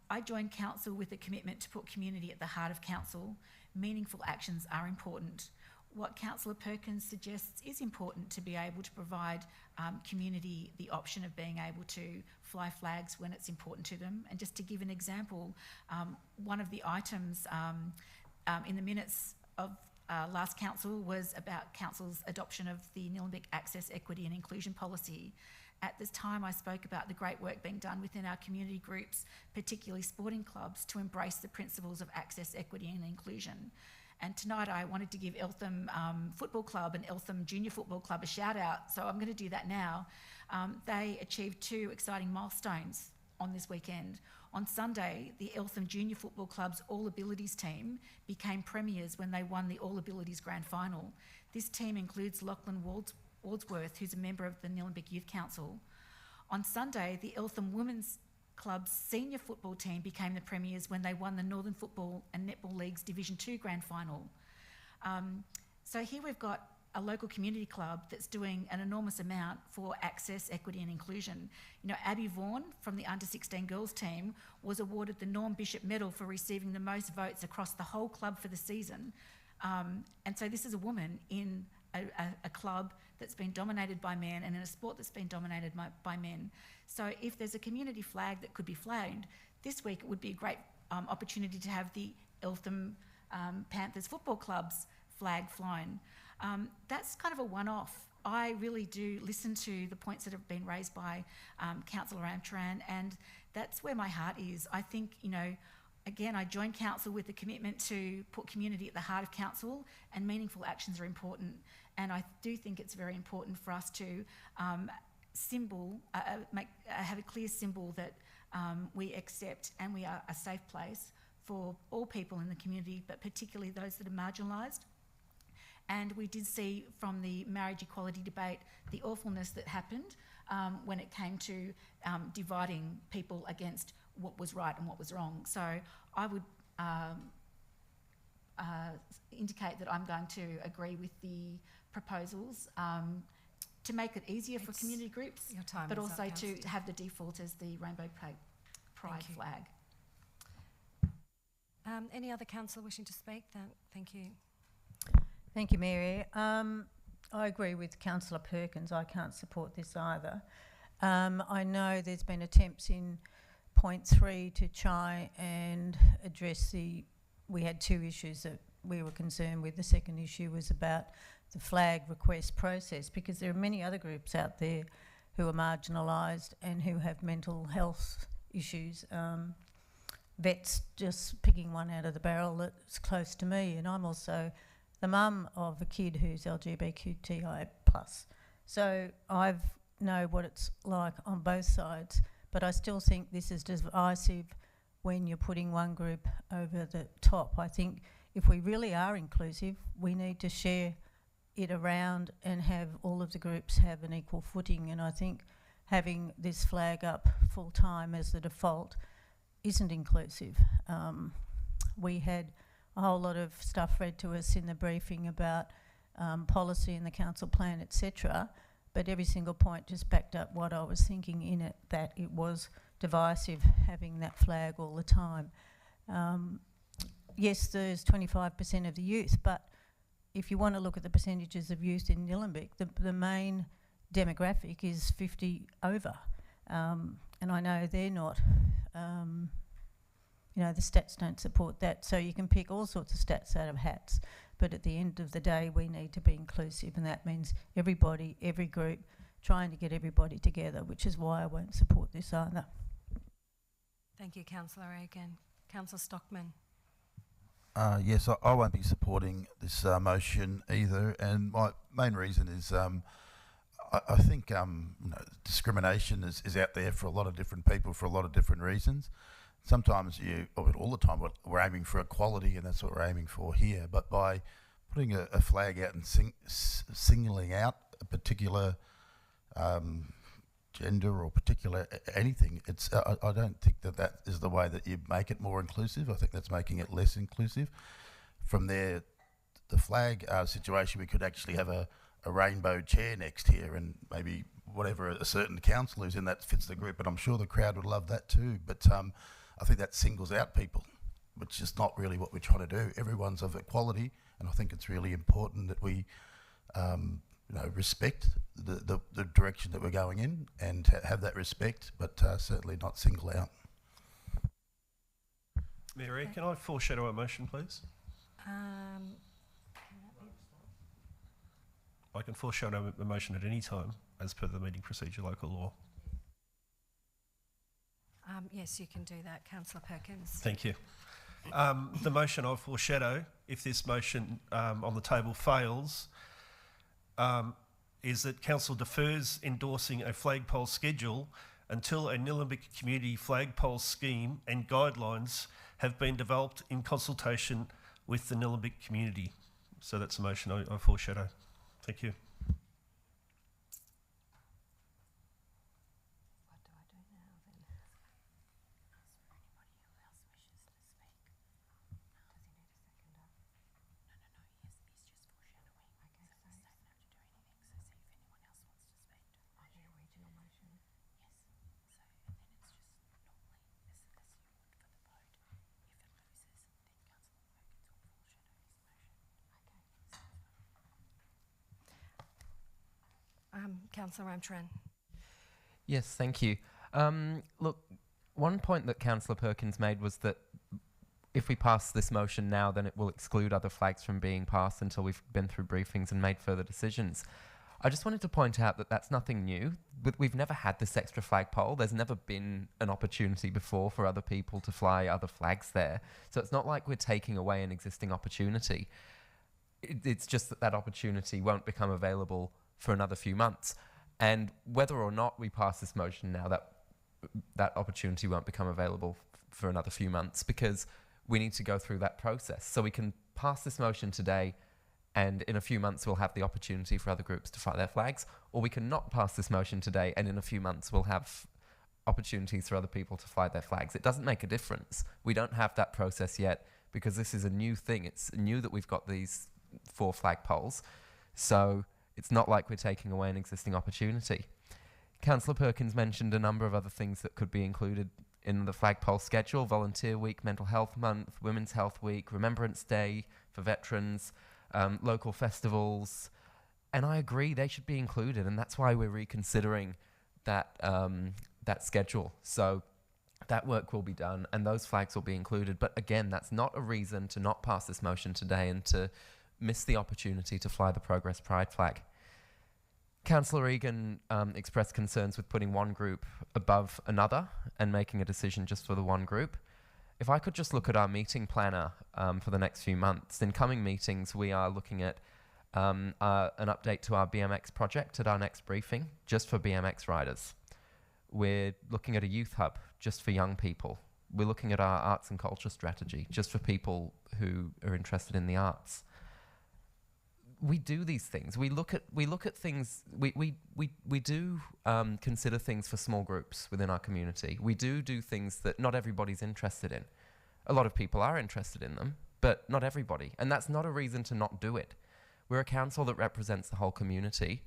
I joined council with a commitment to put community at the heart of council. Meaningful actions are important. What Councillor Perkins suggests is important, to be able to provide community the option of being able to fly flags when it's important to them. And just to give an example, one of the items in the minutes of last council was about council's adoption of the Nilamic Access, Equity and Inclusion Policy. At this time, I spoke about the great work being done within our community groups, particularly sporting clubs, to embrace the principles of access, equity and inclusion. And tonight I wanted to give Eltham Football Club and Eltham Junior Football Club a shout out, so I'm going to do that now. They achieved 2 exciting milestones on this weekend. On Sunday, the Eltham Junior Football Club's All Abilities team became premiers when they won the All Abilities Grand Final. This team includes Lachlan Waldsworth, who's a member of the Nilamic Youth Council. On Sunday, the Eltham Women's Club's senior football team became the premiers when they won the Northern Football and Netball League's Division 2 Grand Final. So here we've got a local community club that's doing an enormous amount for access, equity and inclusion. You know, Abby Vaughan from the under-16 girls team was awarded the Norm Bishop Medal for receiving the most votes across the whole club for the season. And so this is a woman in a club that's been dominated by men and in a sport that's been dominated by men. So if there's a community flag that could be flagged, this week it would be a great opportunity to have the Eltham Panthers Football Club's flag flown. That's kind of a one-off. I really do listen to the points that have been raised by Councillor Amtran, and that's where my heart is. I think, you know, again, I joined council with a commitment to put community at the heart of council, and meaningful actions are important. And I do think it's very important for us to have a clear symbol that we accept and we are a safe place for all people in the community, but particularly those that are marginalised. And we did see from the marriage equality debate the awfulness that happened when it came to dividing people against what was right and what was wrong. So I would indicate that I'm going to agree with the proposals to make it easier for community groups, but also to have the default as the Rainbow Pride flag. Any other councillor wishing to speak? Thank you. Thank you, Mary. I agree with Councillor Perkins. I can't support this either. I know there's been attempts in point 3 to try and address we had 2 issues that we were concerned with. The second issue was about the flag request process, because there are many other groups out there who are marginalised and who have mental health issues. Vets, just picking one out of the barrel that's close to me, and I'm also the mum of a kid who's LGBTQI+. So I know what it's like on both sides, but I still think this is divisive when you're putting one group over the top. I think if we really are inclusive, we need to share it around and have all of the groups have an equal footing. And I think having this flag up full time as the default isn't inclusive. We had a whole lot of stuff read to us in the briefing about policy in the council plan, etc. but every single point just backed up what I was thinking in it, that it was divisive having that flag all the time. Yes, there's 25% of the youth, but if you want to look at the percentages of youth in Nilamic, the main demographic is 50 over. And I know they're not, you know, the stats don't support that. So you can pick all sorts of stats out of hats, but at the end of the day, we need to be inclusive, and that means everybody, every group, trying to get everybody together, which is why I won't support this either. Thank you, Councillor Regan. Councillor Stockman. Yes, I won't be supporting this motion either, and my main reason is I think you know, discrimination is out there for a lot of different people for a lot of different reasons. Sometimes all the time, we're aiming for equality, and that's what we're aiming for here. But by putting a flag out and singling out a particular gender or particular anything, I don't think that is the way that you make it more inclusive. I think that's making it less inclusive. From there, the flag situation, we could actually have a rainbow chair next here, and maybe whatever a certain councillor who's in that fits the group, but I'm sure the crowd would love that too. But I think that singles out people, which is not really what we're trying to do. Everyone's of equality, and I think it's really important that we you know, respect the direction that we're going in and have that respect, but certainly not single out. Mary, can I foreshadow a motion, please? I can foreshadow a motion at any time, as per the meeting procedure, local law. Yes, you can do that, Councillor Perkins. Thank you. The motion I'll foreshadow, if this motion on the table fails, is that Council defers endorsing a flagpole schedule until a Nilamic community flagpole scheme and guidelines have been developed in consultation with the Nilamic community. So that's a motion I foreshadow. Thank you. What do I do now then? Councillor Ramtran. Yes, thank you. Look, one point that Councillor Perkins made was that if we pass this motion now, then it will exclude other flags from being passed until we've been through briefings and made further decisions. I just wanted to point out that that's nothing new. We've never had this extra flagpole. There's never been an opportunity before for other people to fly other flags there. So it's not like we're taking away an existing opportunity. It's just that opportunity won't become available for another few months. And whether or not we pass this motion now, that opportunity won't become available for another few months, because we need to go through that process. So we can pass this motion today, and in a few months we'll have the opportunity for other groups to fly their flags, or we can not pass this motion today, and in a few months we'll have opportunities for other people to fly their flags. It doesn't make a difference. We don't have that process yet, because this is a new thing. It's new that we've got these 4 flagpoles. So it's not like we're taking away an existing opportunity. Councillor Perkins mentioned a number of other things that could be included in the flagpole schedule: Volunteer Week, Mental Health Month, Women's Health Week, Remembrance Day for veterans, local festivals. And I agree, they should be included, and that's why we're reconsidering that schedule. So that work will be done and those flags will be included. But again, that's not a reason to not pass this motion today and to miss the opportunity to fly the Progress Pride flag. Councillor Regan expressed concerns with putting one group above another and making a decision just for the one group. If I could just look at our meeting planner for the next few months, in coming meetings we are looking at an update to our BMX project at our next briefing, just for BMX riders. We're looking at a youth hub just for young people. We're looking at our arts and culture strategy just for people who are interested in the arts. We do these things. We look at things. We do consider things for small groups within our community. We do things that not everybody's interested in. A lot of people are interested in them, but not everybody. And that's not a reason to not do it. We're a council that represents the whole community,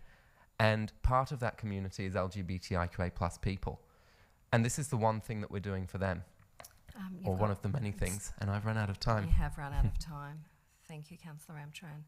And part of that community is LGBTIQA plus people. And this is the one thing that we're doing for them, or one of the many things. And I've run out of time. You have run out of time. Thank you, Councillor Ramtran.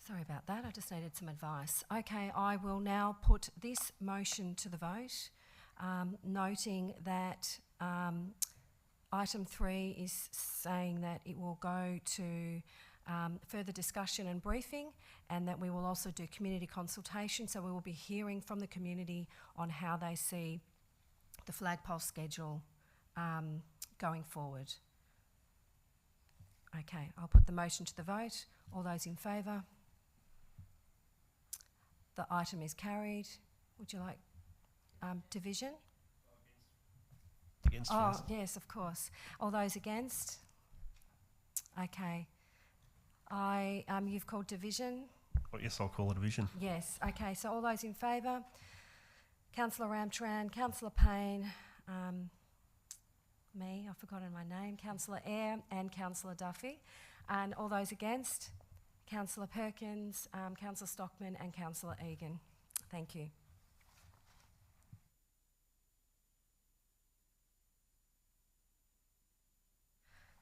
Sorry about that, I just needed some advice. Okay, I will now put this motion to the vote, noting that item 3 is saying that it will go to further discussion and briefing, and that we will also do community consultation, so we will be hearing from the community on how they see the flagpole schedule going forward. Okay, I'll put the motion to the vote. All those in favour? The item is carried. Would you like division? Against first. Yes, of course. All those against? Okay. You've called division? Oh, yes, I'll call it division. Yes. Okay, so all those in favour? Councillor Ramtran, Councillor Payne, me, I've forgotten my name, Councillor Eyre and Councillor Duffy. And all those against? Councillor Perkins, Councillor Stockman and Councillor Egan. Thank you.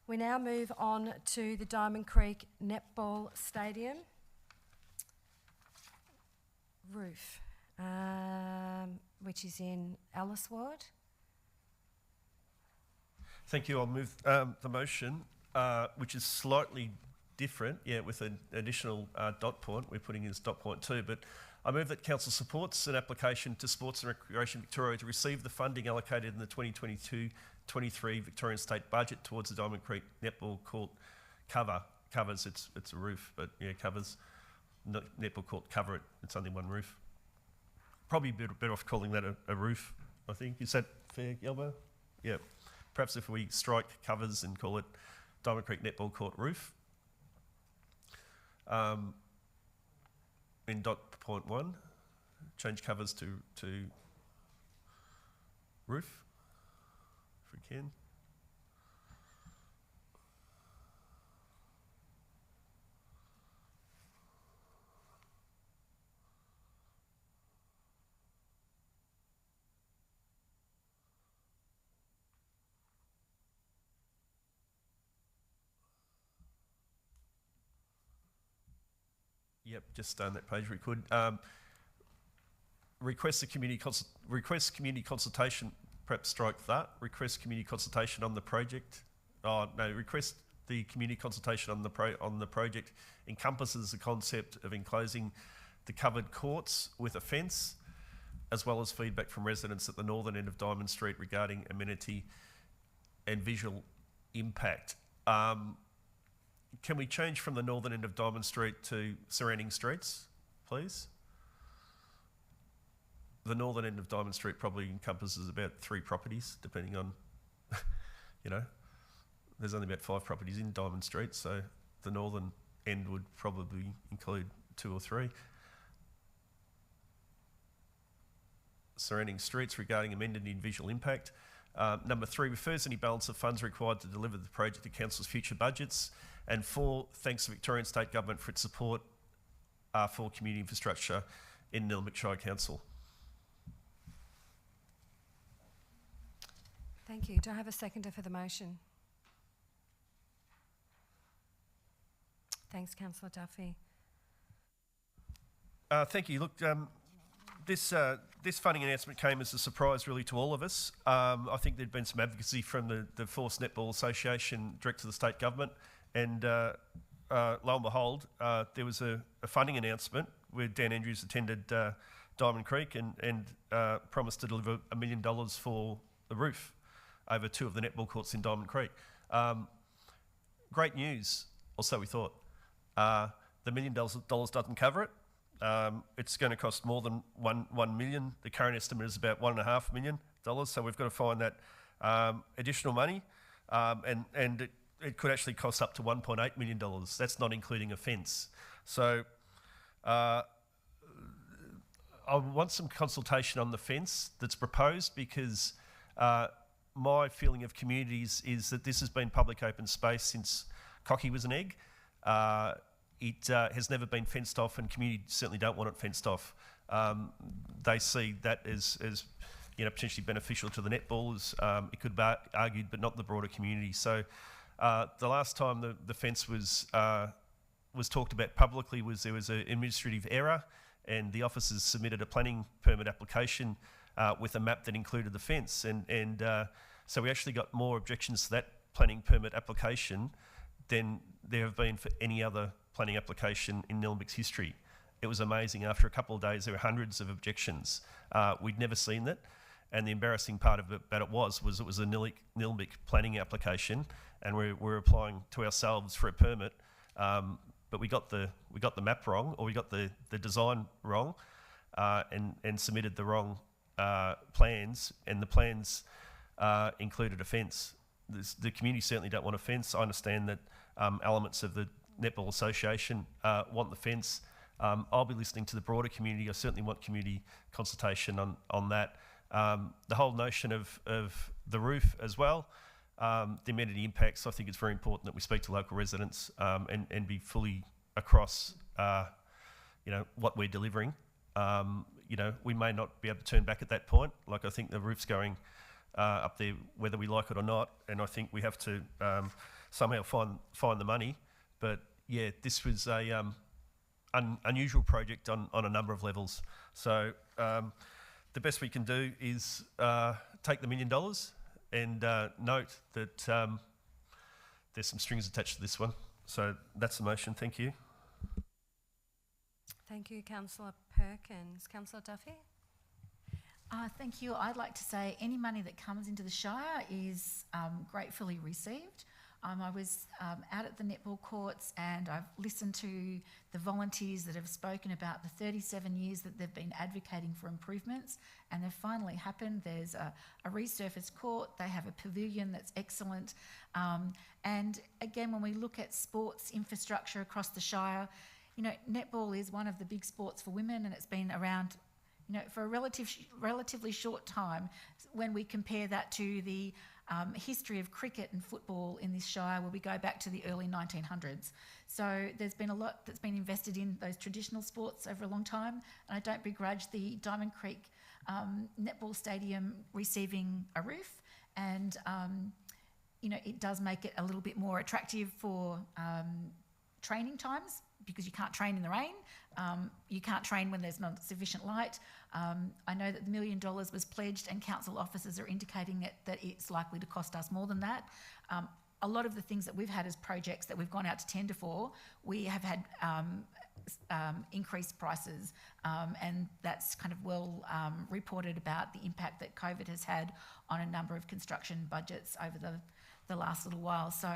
We now move on to the Diamond Creek Netball Stadium roof, which is in Alice Ward. Thank you. I'll move the motion, which is slightly different, with an additional dot point. We're putting in as dot point 2, but I move that Council supports an application to Sports and Recreation Victoria to receive the funding allocated in the 2022-23 Victorian State Budget towards the Diamond Creek Netball Court covers. It's a roof, but covers. Netball Court cover it. It's only one roof. Probably better off calling that a roof, I think. Is that fair, Yelbo? Yeah. Perhaps if we strike covers and call it Diamond Creek Netball Court roof. In dot point 1, change covers to roof, if we can. Yep, just stay on that page if we could. Request community consultation, perhaps strike that. Request community consultation on the project. Request the community consultation on the project encompasses the concept of enclosing the covered courts with a fence, as well as feedback from residents at the northern end of Diamond Street regarding amenity and visual impact. Can we change from the northern end of Diamond Street to surrounding streets, please? The northern end of Diamond Street probably encompasses about 3 properties, depending on, there's only about 5 properties in Diamond Street, so the northern end would probably include 2 or 3. Surrounding streets regarding amenity and visual impact. Number 3, refers any balance of funds required to deliver the project to Council's future budgets. And 4, thanks the Victorian State Government for its support for community infrastructure in Nilamic Shire Council. Thank you. Do I have a seconder for the motion? Thanks, Councillor Duffy. Thank you. Look, this funding announcement came as a surprise really to all of us. I think there'd been some advocacy from the Force Netball Association direct to the state government, and lo and behold, there was a funding announcement where Dan Andrews attended Diamond Creek and promised to deliver $1 million for the roof over 2 of the netball courts in Diamond Creek. Great news, or so we thought. The $1 million doesn't cover it. It's going to cost more than $1 million. The current estimate is about $1.5 million. So we've got to find that additional money, and it could actually cost up to $1.8 million. That's not including a fence. So I want some consultation on the fence that's proposed, because my feeling of communities is that this has been public open space since Cocky was an egg. It has never been fenced off, and communities certainly don't want it fenced off. They see that as potentially beneficial to the netballers. It could be argued, but not the broader community. So the last time the fence was talked about publicly there was an administrative error, and the officers submitted a planning permit application with a map that included the fence, and so we actually got more objections to that planning permit application than there have been for any other planning application in Nilamic's history. It was amazing. After a couple of days, there were hundreds of objections. We'd never seen that, and the embarrassing part of it was it was a Nilamic planning application, and we're applying to ourselves for a permit, but we got the map wrong, or we got the design wrong, and submitted the wrong plans, and the plans included a fence. The community certainly don't want a fence. I understand that elements of the Netball Association want the fence. I'll be listening to the broader community. I certainly want community consultation on that. The whole notion of the roof as well, the amenity impacts, I think it's very important that we speak to local residents and be fully across what we're delivering. We may not be able to turn back at that point. Like, I think the roof's going up there whether we like it or not, and I think we have to somehow find the money. But yeah, this was a unusual project on a number of levels. So the best we can do is take the $1 million and note that there's some strings attached to this one. So that's the motion. Thank you. Thank you, Councillor Perkins. Councillor Duffy? Thank you. I'd like to say any money that comes into the Shire is gratefully received. I was out at the netball courts, and I've listened to the volunteers that have spoken about the 37 years that they've been advocating for improvements, and they've finally happened. There's a resurfaced court, they have a pavilion that's excellent, and again, when we look at sports infrastructure across the Shire, netball is one of the big sports for women, and it's been around for a relatively short time when we compare that to the history of cricket and football in this Shire, where we go back to the early 1900s. So there's been a lot that's been invested in those traditional sports over a long time, and I don't begrudge the Diamond Creek Netball Stadium receiving a roof, and it does make it a little bit more attractive for training times, because you can't train in the rain, you can't train when there's not sufficient light. I know that the $1 million was pledged, and council officers are indicating that it's likely to cost us more than that. A lot of the things that we've had as projects that we've gone out to tender for, we have had increased prices, and that's kind of well reported about the impact that COVID has had on a number of construction budgets over the last little while. So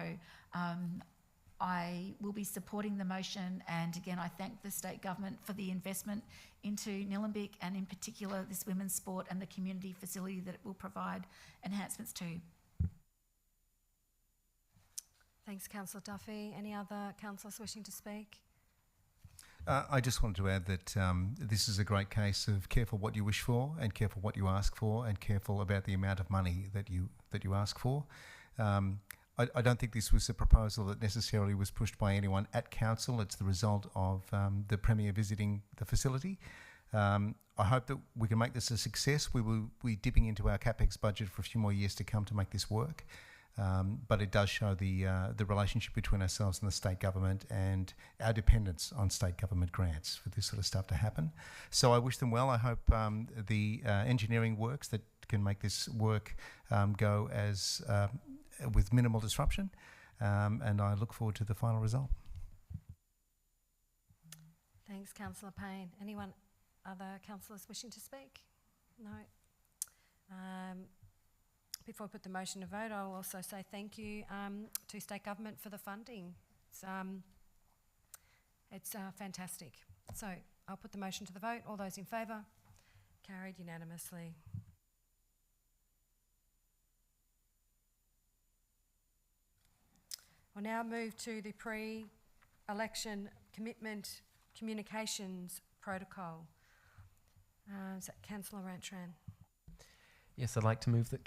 I will be supporting the motion, and again, I thank the state government for the investment into Nilamic, and in particular this women's sport and the community facility that it will provide enhancements to. Thanks, Councillor Duffy. Any other councillors wishing to speak? I just wanted to add that this is a great case of careful what you wish for, and careful what you ask for, and careful about the amount of money that you ask for. I don't think this was a proposal that necessarily was pushed by anyone at council. It's the result of the Premier visiting the facility. I hope that we can make this a success. We will be dipping into our CapEx budget for a few more years to come to make this work. but it does show the relationship between ourselves and the state government and our dependence on state government grants for this sort of stuff to happen. So I wish them well. I hope the engineering works that can make this work go as with minimal disruption, and I look forward to the final result. Thanks, Councillor Payne. Anyone other councillors wishing to speak? No. Before I put the motion to vote, I'll also say thank you to state government for the funding. It's fantastic. So I'll put the motion to the vote. All those in favour? Carried unanimously. We'll now move to the pre-election commitment communications protocol. Is that Councillor Rantran? Yes, I'd like to move that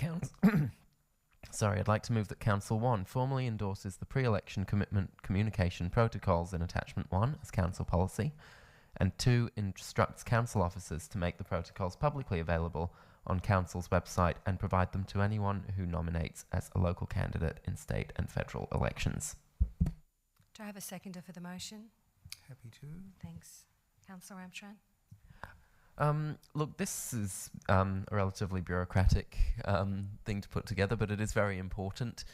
Council 1 formally endorses the pre-election commitment communication protocols in Attachment 1 as council policy, and 2 instructs council officers to make the protocols publicly available on council's website and provide them to anyone who nominates as a local candidate in state and federal elections. Do I have a seconder for the motion? Happy to. Thanks. Councillor Rantran? Look, this is a relatively bureaucratic thing to put together, but it is very important.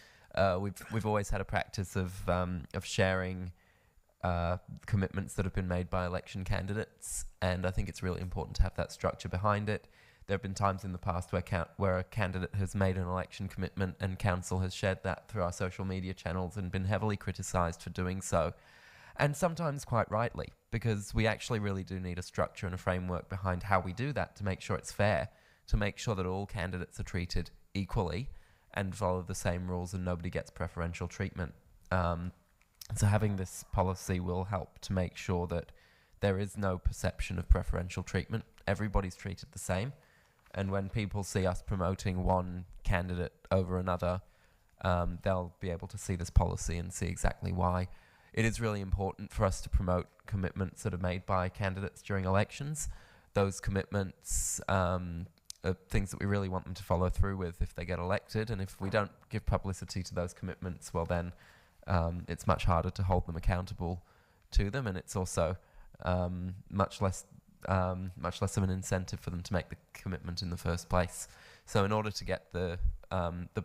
We've always had a practice of sharing commitments that have been made by election candidates, and I think it's really important to have that structure behind it. There have been times in the past where a candidate has made an election commitment and council has shared that through our social media channels and been heavily criticised for doing so. And sometimes quite rightly, because we actually really do need a structure and a framework behind how we do that to make sure it's fair, to make sure that all candidates are treated equally and follow the same rules and nobody gets preferential treatment. So having this policy will help to make sure that there is no perception of preferential treatment. Everybody's treated the same. And when people see us promoting one candidate over another, they'll be able to see this policy and see exactly why. It is really important for us to promote commitments that are made by candidates during elections. Those commitments are things that we really want them to follow through with if they get elected. And if we don't give publicity to those commitments, well then it's much harder to hold them accountable to them. And it's also much less of an incentive for them to make the commitment in the first place. So in order to get the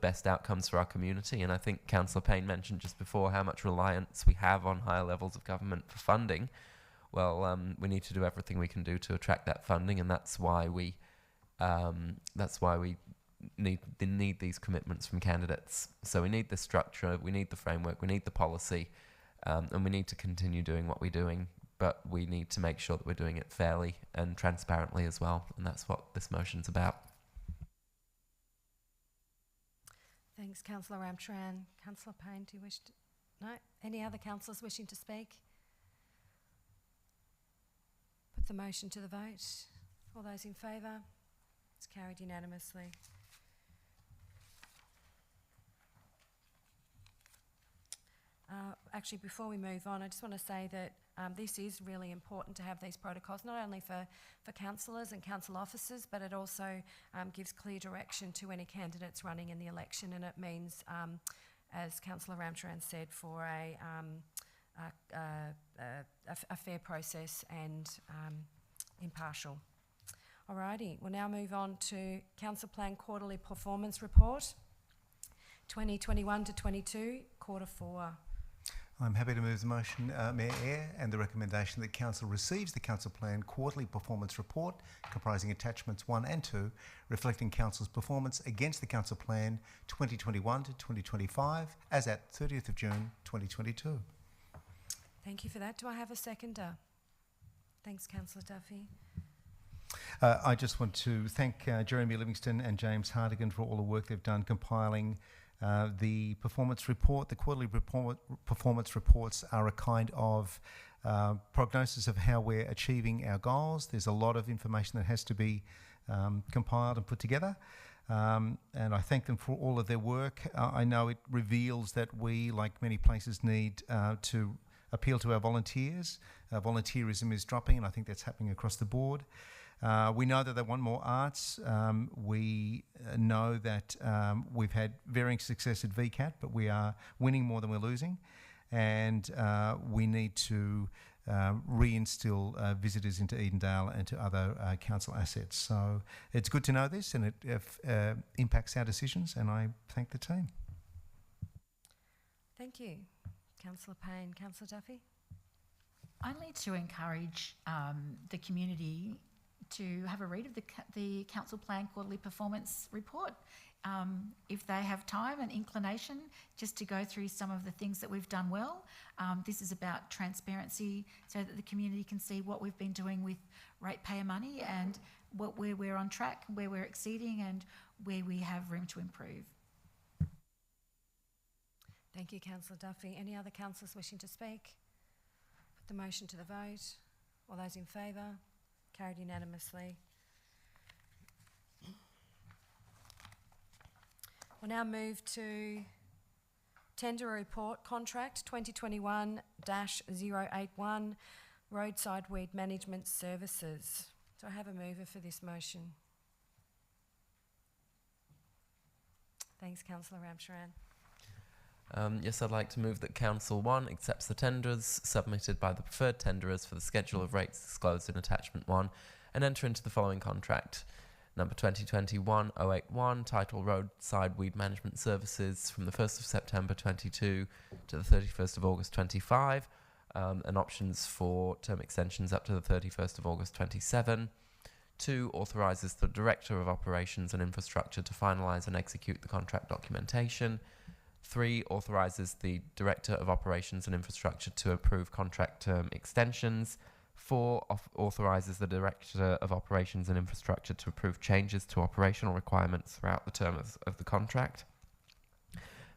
best outcomes for our community, and I think Councillor Payne mentioned just before how much reliance we have on higher levels of government for funding, well, we need to do everything we can do to attract that funding, and that's why we need these commitments from candidates. So we need the structure, we need the framework, we need the policy, and we need to continue doing what we're doing. But we need to make sure that we're doing it fairly and transparently as well, and that's what this motion's about. Thanks, Councillor Rantran. Councillor Payne, do you wish to... No? Any other councillors wishing to speak? Put the motion to the vote. All those in favour? It's carried unanimously. Actually, before we move on, I just want to say that this is really important to have these protocols, not only for councillors and council officers, but it also gives clear direction to any candidates running in the election, and it means, as Councillor Rantran said, for a fair process and impartial. Alrighty, we'll now move on to Council Plan Quarterly Performance Report, 2021 to 22, Quarter 4. I'm happy to move the motion, Mayor Eyre, and the recommendation that Council receives the Council Plan Quarterly Performance Report comprising attachments 1 and 2, reflecting Council's performance against the Council Plan 2021 to 2025 as at 30th of June 2022. Thank you for that. Do I have a seconder? Thanks, Councillor Duffy. I just want to thank Jeremy Livingston and James Hartigan for all the work they've done compiling the performance report. The quarterly performance reports are a kind of prognosis of how we're achieving our goals. There's a lot of information that has to be compiled and put together, and I thank them for all of their work. I know it reveals that we, like many places, need to appeal to our volunteers. Volunteerism is dropping, and I think that's happening across the board. We know that they want more arts. We know that we've had varying success at VCAT, but we are winning more than we're losing. And we need to reinstill visitors into Edendale and to other council assets. So it's good to know this, and it impacts our decisions, and I thank the team. Thank you. Councillor Payne. Councillor Duffy? Only to encourage the community to have a read of the Council Plan Quarterly Performance Report. If they have time and inclination, just to go through some of the things that we've done well. This is about transparency so that the community can see what we've been doing with ratepayer money and where we're on track, where we're exceeding and where we have room to improve. Thank you, Councillor Duffy. Any other councillors wishing to speak? Put the motion to the vote. All those in favour? Carried unanimously. We'll now move to Tender Report Contract 2021-081 Roadside Weed Management Services. Do I have a mover for this motion? Thanks, Councillor Ramcharan. Yes, I'd like to move that Council 1 accepts the tenders submitted by the preferred tenderers for the schedule of rates disclosed in Attachment 1 and enter into the following contract. Number 2021-081, title Roadside Weed Management Services from the 1st of September 22 to the 31st of August 25, and options for term extensions up to the 31st of August 27. 2, authorises the Director of Operations and Infrastructure to finalise and execute the contract documentation. 3, authorises the Director of Operations and Infrastructure to approve contract term extensions. 4, authorises the Director of Operations and Infrastructure to approve changes to operational requirements throughout the term of the contract.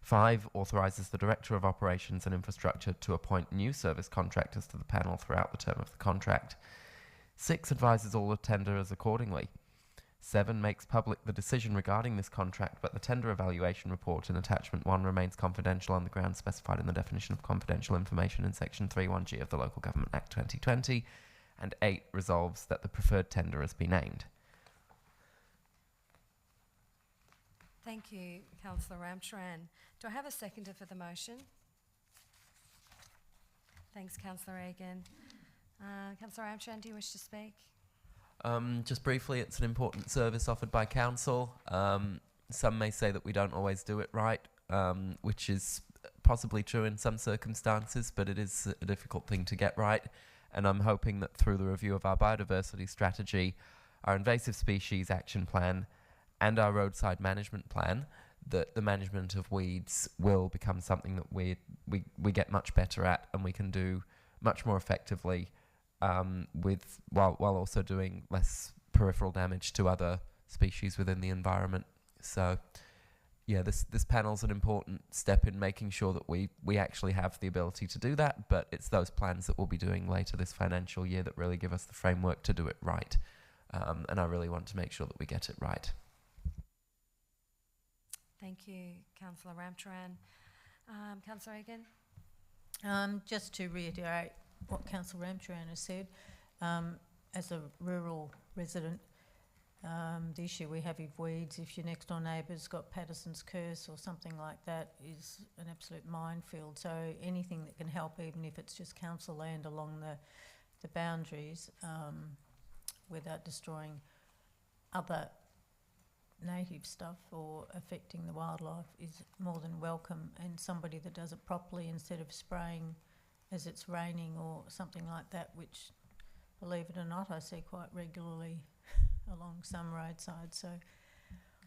5, authorises the Director of Operations and Infrastructure to appoint new service contractors to the panel throughout the term of the contract. 6, advises all the tenderers accordingly. 7, makes public the decision regarding this contract, but the tender evaluation report in Attachment 1 remains confidential on the grounds specified in the definition of confidential information in Section 3(1)(g) of the Local Government Act 2020. And 8, resolves that the preferred tenderers be named. Thank you, Councillor Ramcharan. Do I have a seconder for the motion? Thanks, Councillor Egan. Councillor Ramcharan, do you wish to speak? Just briefly, it's an important service offered by Council. Some may say that we don't always do it right, which is possibly true in some circumstances, but it is a difficult thing to get right. And I'm hoping that through the review of our biodiversity strategy, our invasive species action plan, and our roadside management plan, that the management of weeds will become something that we get much better at and we can do much more effectively, while also doing less peripheral damage to other species within the environment. So yeah, this panel's an important step in making sure that we actually have the ability to do that, but it's those plans that we'll be doing later this financial year that really give us the framework to do it right. And I really want to make sure that we get it right. Thank you, Councillor Ramcharan. Councillor Egan? Just to reiterate what Councillor Ramcharan has said, as a rural resident, the issue we have with weeds, if your next door neighbour's got Patterson's curse or something like that, is an absolute minefield. So anything that can help, even if it's just council land along the boundaries, without destroying other native stuff or affecting the wildlife, is more than welcome. And somebody that does it properly instead of spraying as it's raining or something like that, which, believe it or not, I see quite regularly along some roadsides. So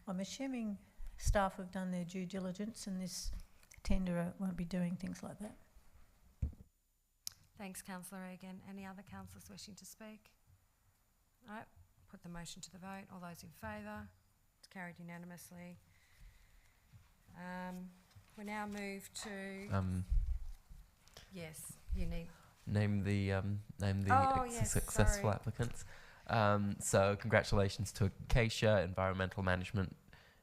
I'm assuming staff have done their due diligence and this tenderer won't be doing things like that. Thanks, Councillor Egan. Any other councillors wishing to speak? No. Put the motion to the vote. All those in favour? It's carried unanimously. We now move to... yes, you need... Name the successful applicants. So congratulations to Acacia Environmental Management,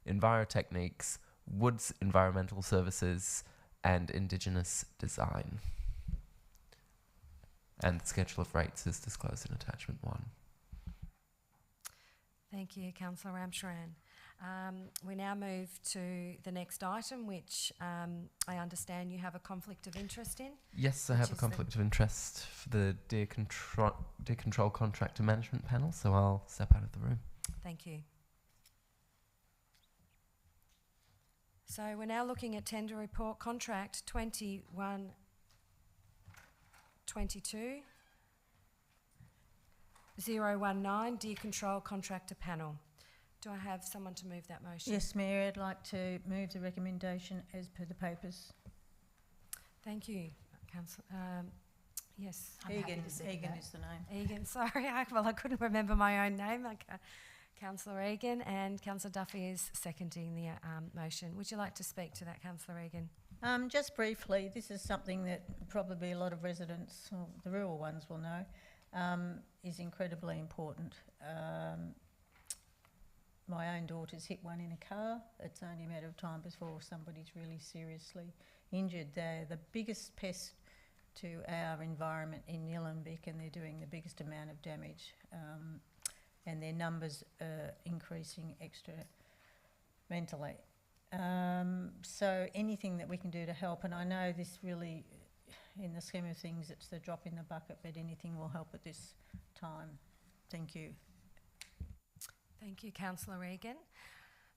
Envirotechniques, Woods Environmental Services and Indigenous Design. And the schedule of rates is disclosed in Attachment 1. Thank you, Councillor Ramcharan. We now move to the next item, which I understand you have a conflict of interest in. Yes, I Which have a is the- conflict of interest for the Deer Control Contractor Management Panel, so I'll step out of the room. Thank you. So we're now looking at tender report contract 2122 019 Deer Control Contractor Panel. Do I have someone to move that motion? Yes, Mayor, I'd like to move the recommendation as per the papers. Thank you, Councillor. Yes, I'm happy Egan, to second Egan that. is the name. Egan. Sorry, I couldn't remember my own name. Councillor Egan, and Councillor Duffy is seconding the motion. Would you like to speak to that, Councillor Egan? Just briefly, this is something that probably a lot of residents, or the rural ones, will know, is incredibly important. My own daughter's hit one in a car. It's only a matter of time before somebody's really seriously injured. They're the biggest pest to our environment in Nilamic, and they're doing the biggest amount of damage. And their numbers are increasing extramentally. So anything that we can do to help, and I know this really, in the scheme of things, it's the drop in the bucket, but anything will help at this time. Thank you. Thank you, Councillor Egan.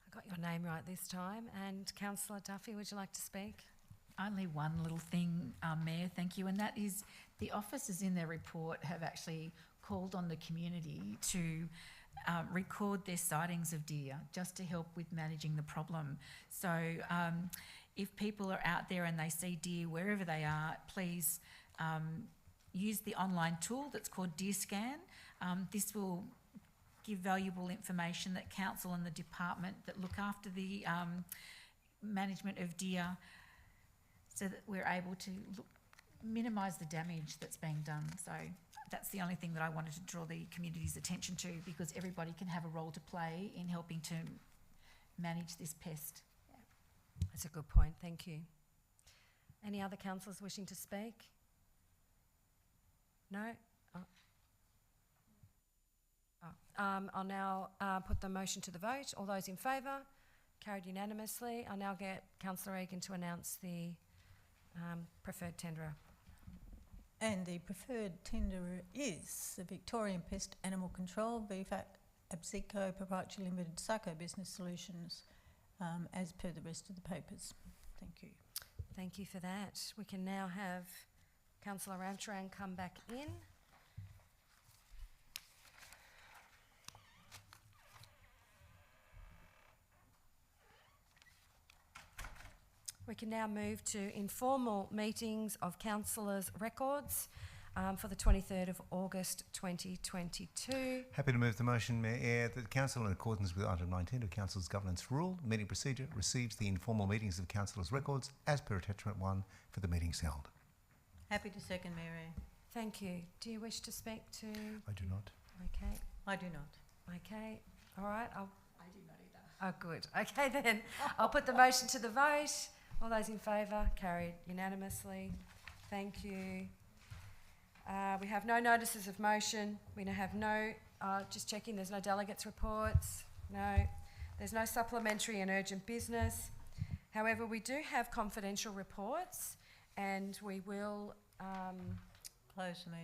I got your name right this time. And Councillor Duffy, would you like to speak? Only one little thing, Mayor, thank you, and that is the officers in their report have actually called on the community to record their sightings of deer just to help with managing the problem. So if people are out there and they see deer wherever they are, please use the online tool that's called Deer Scan. This will give valuable information that council and the department that look after the management of deer, so that we're able to minimise the damage that's being done. So that's the only thing that I wanted to draw the community's attention to, because everybody can have a role to play in helping to manage this pest. That's a good point. Thank you. Any other councillors wishing to speak? No? I'll now put the motion to the vote. All those in favour? Carried unanimously. I'll now get Councillor Egan to announce the preferred tenderer. And the preferred tenderer is the Victorian Pest Animal Control, VFAC Absico Proprietary Limited Psycho Business Solutions, as per the rest of the papers. Thank you. Thank you for that. We can now have Councillor Ramcharan come back in. We can now move to informal meetings of councillors' records for the 23rd of August 2022. Happy to move the motion, Mayor, that the Council, in accordance with item 19 of Council's Governance Rule, meeting procedure, receives the informal meetings of Councillors' records as per attachment 1 for the meetings held. Happy to second, Mary. Thank you. Do you wish to speak to? I do not. Okay. I do not. Okay. All right. I do not either. Oh, good. Okay, then I'll put the motion to the vote. All those in favour? Carried unanimously. Thank you. We have no notices of motion. We have no, just checking, there's no delegates' reports. No. There's no supplementary and urgent business. However, we do have confidential reports, and we will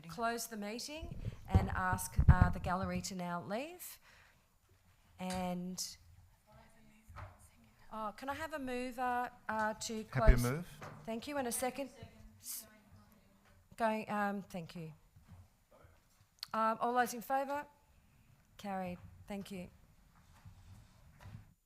close the meeting and ask the gallery to now leave. And can I have a mover to close? Happy to move. Thank you. And a second. Thank you. All those in favour? Carried. Thank you.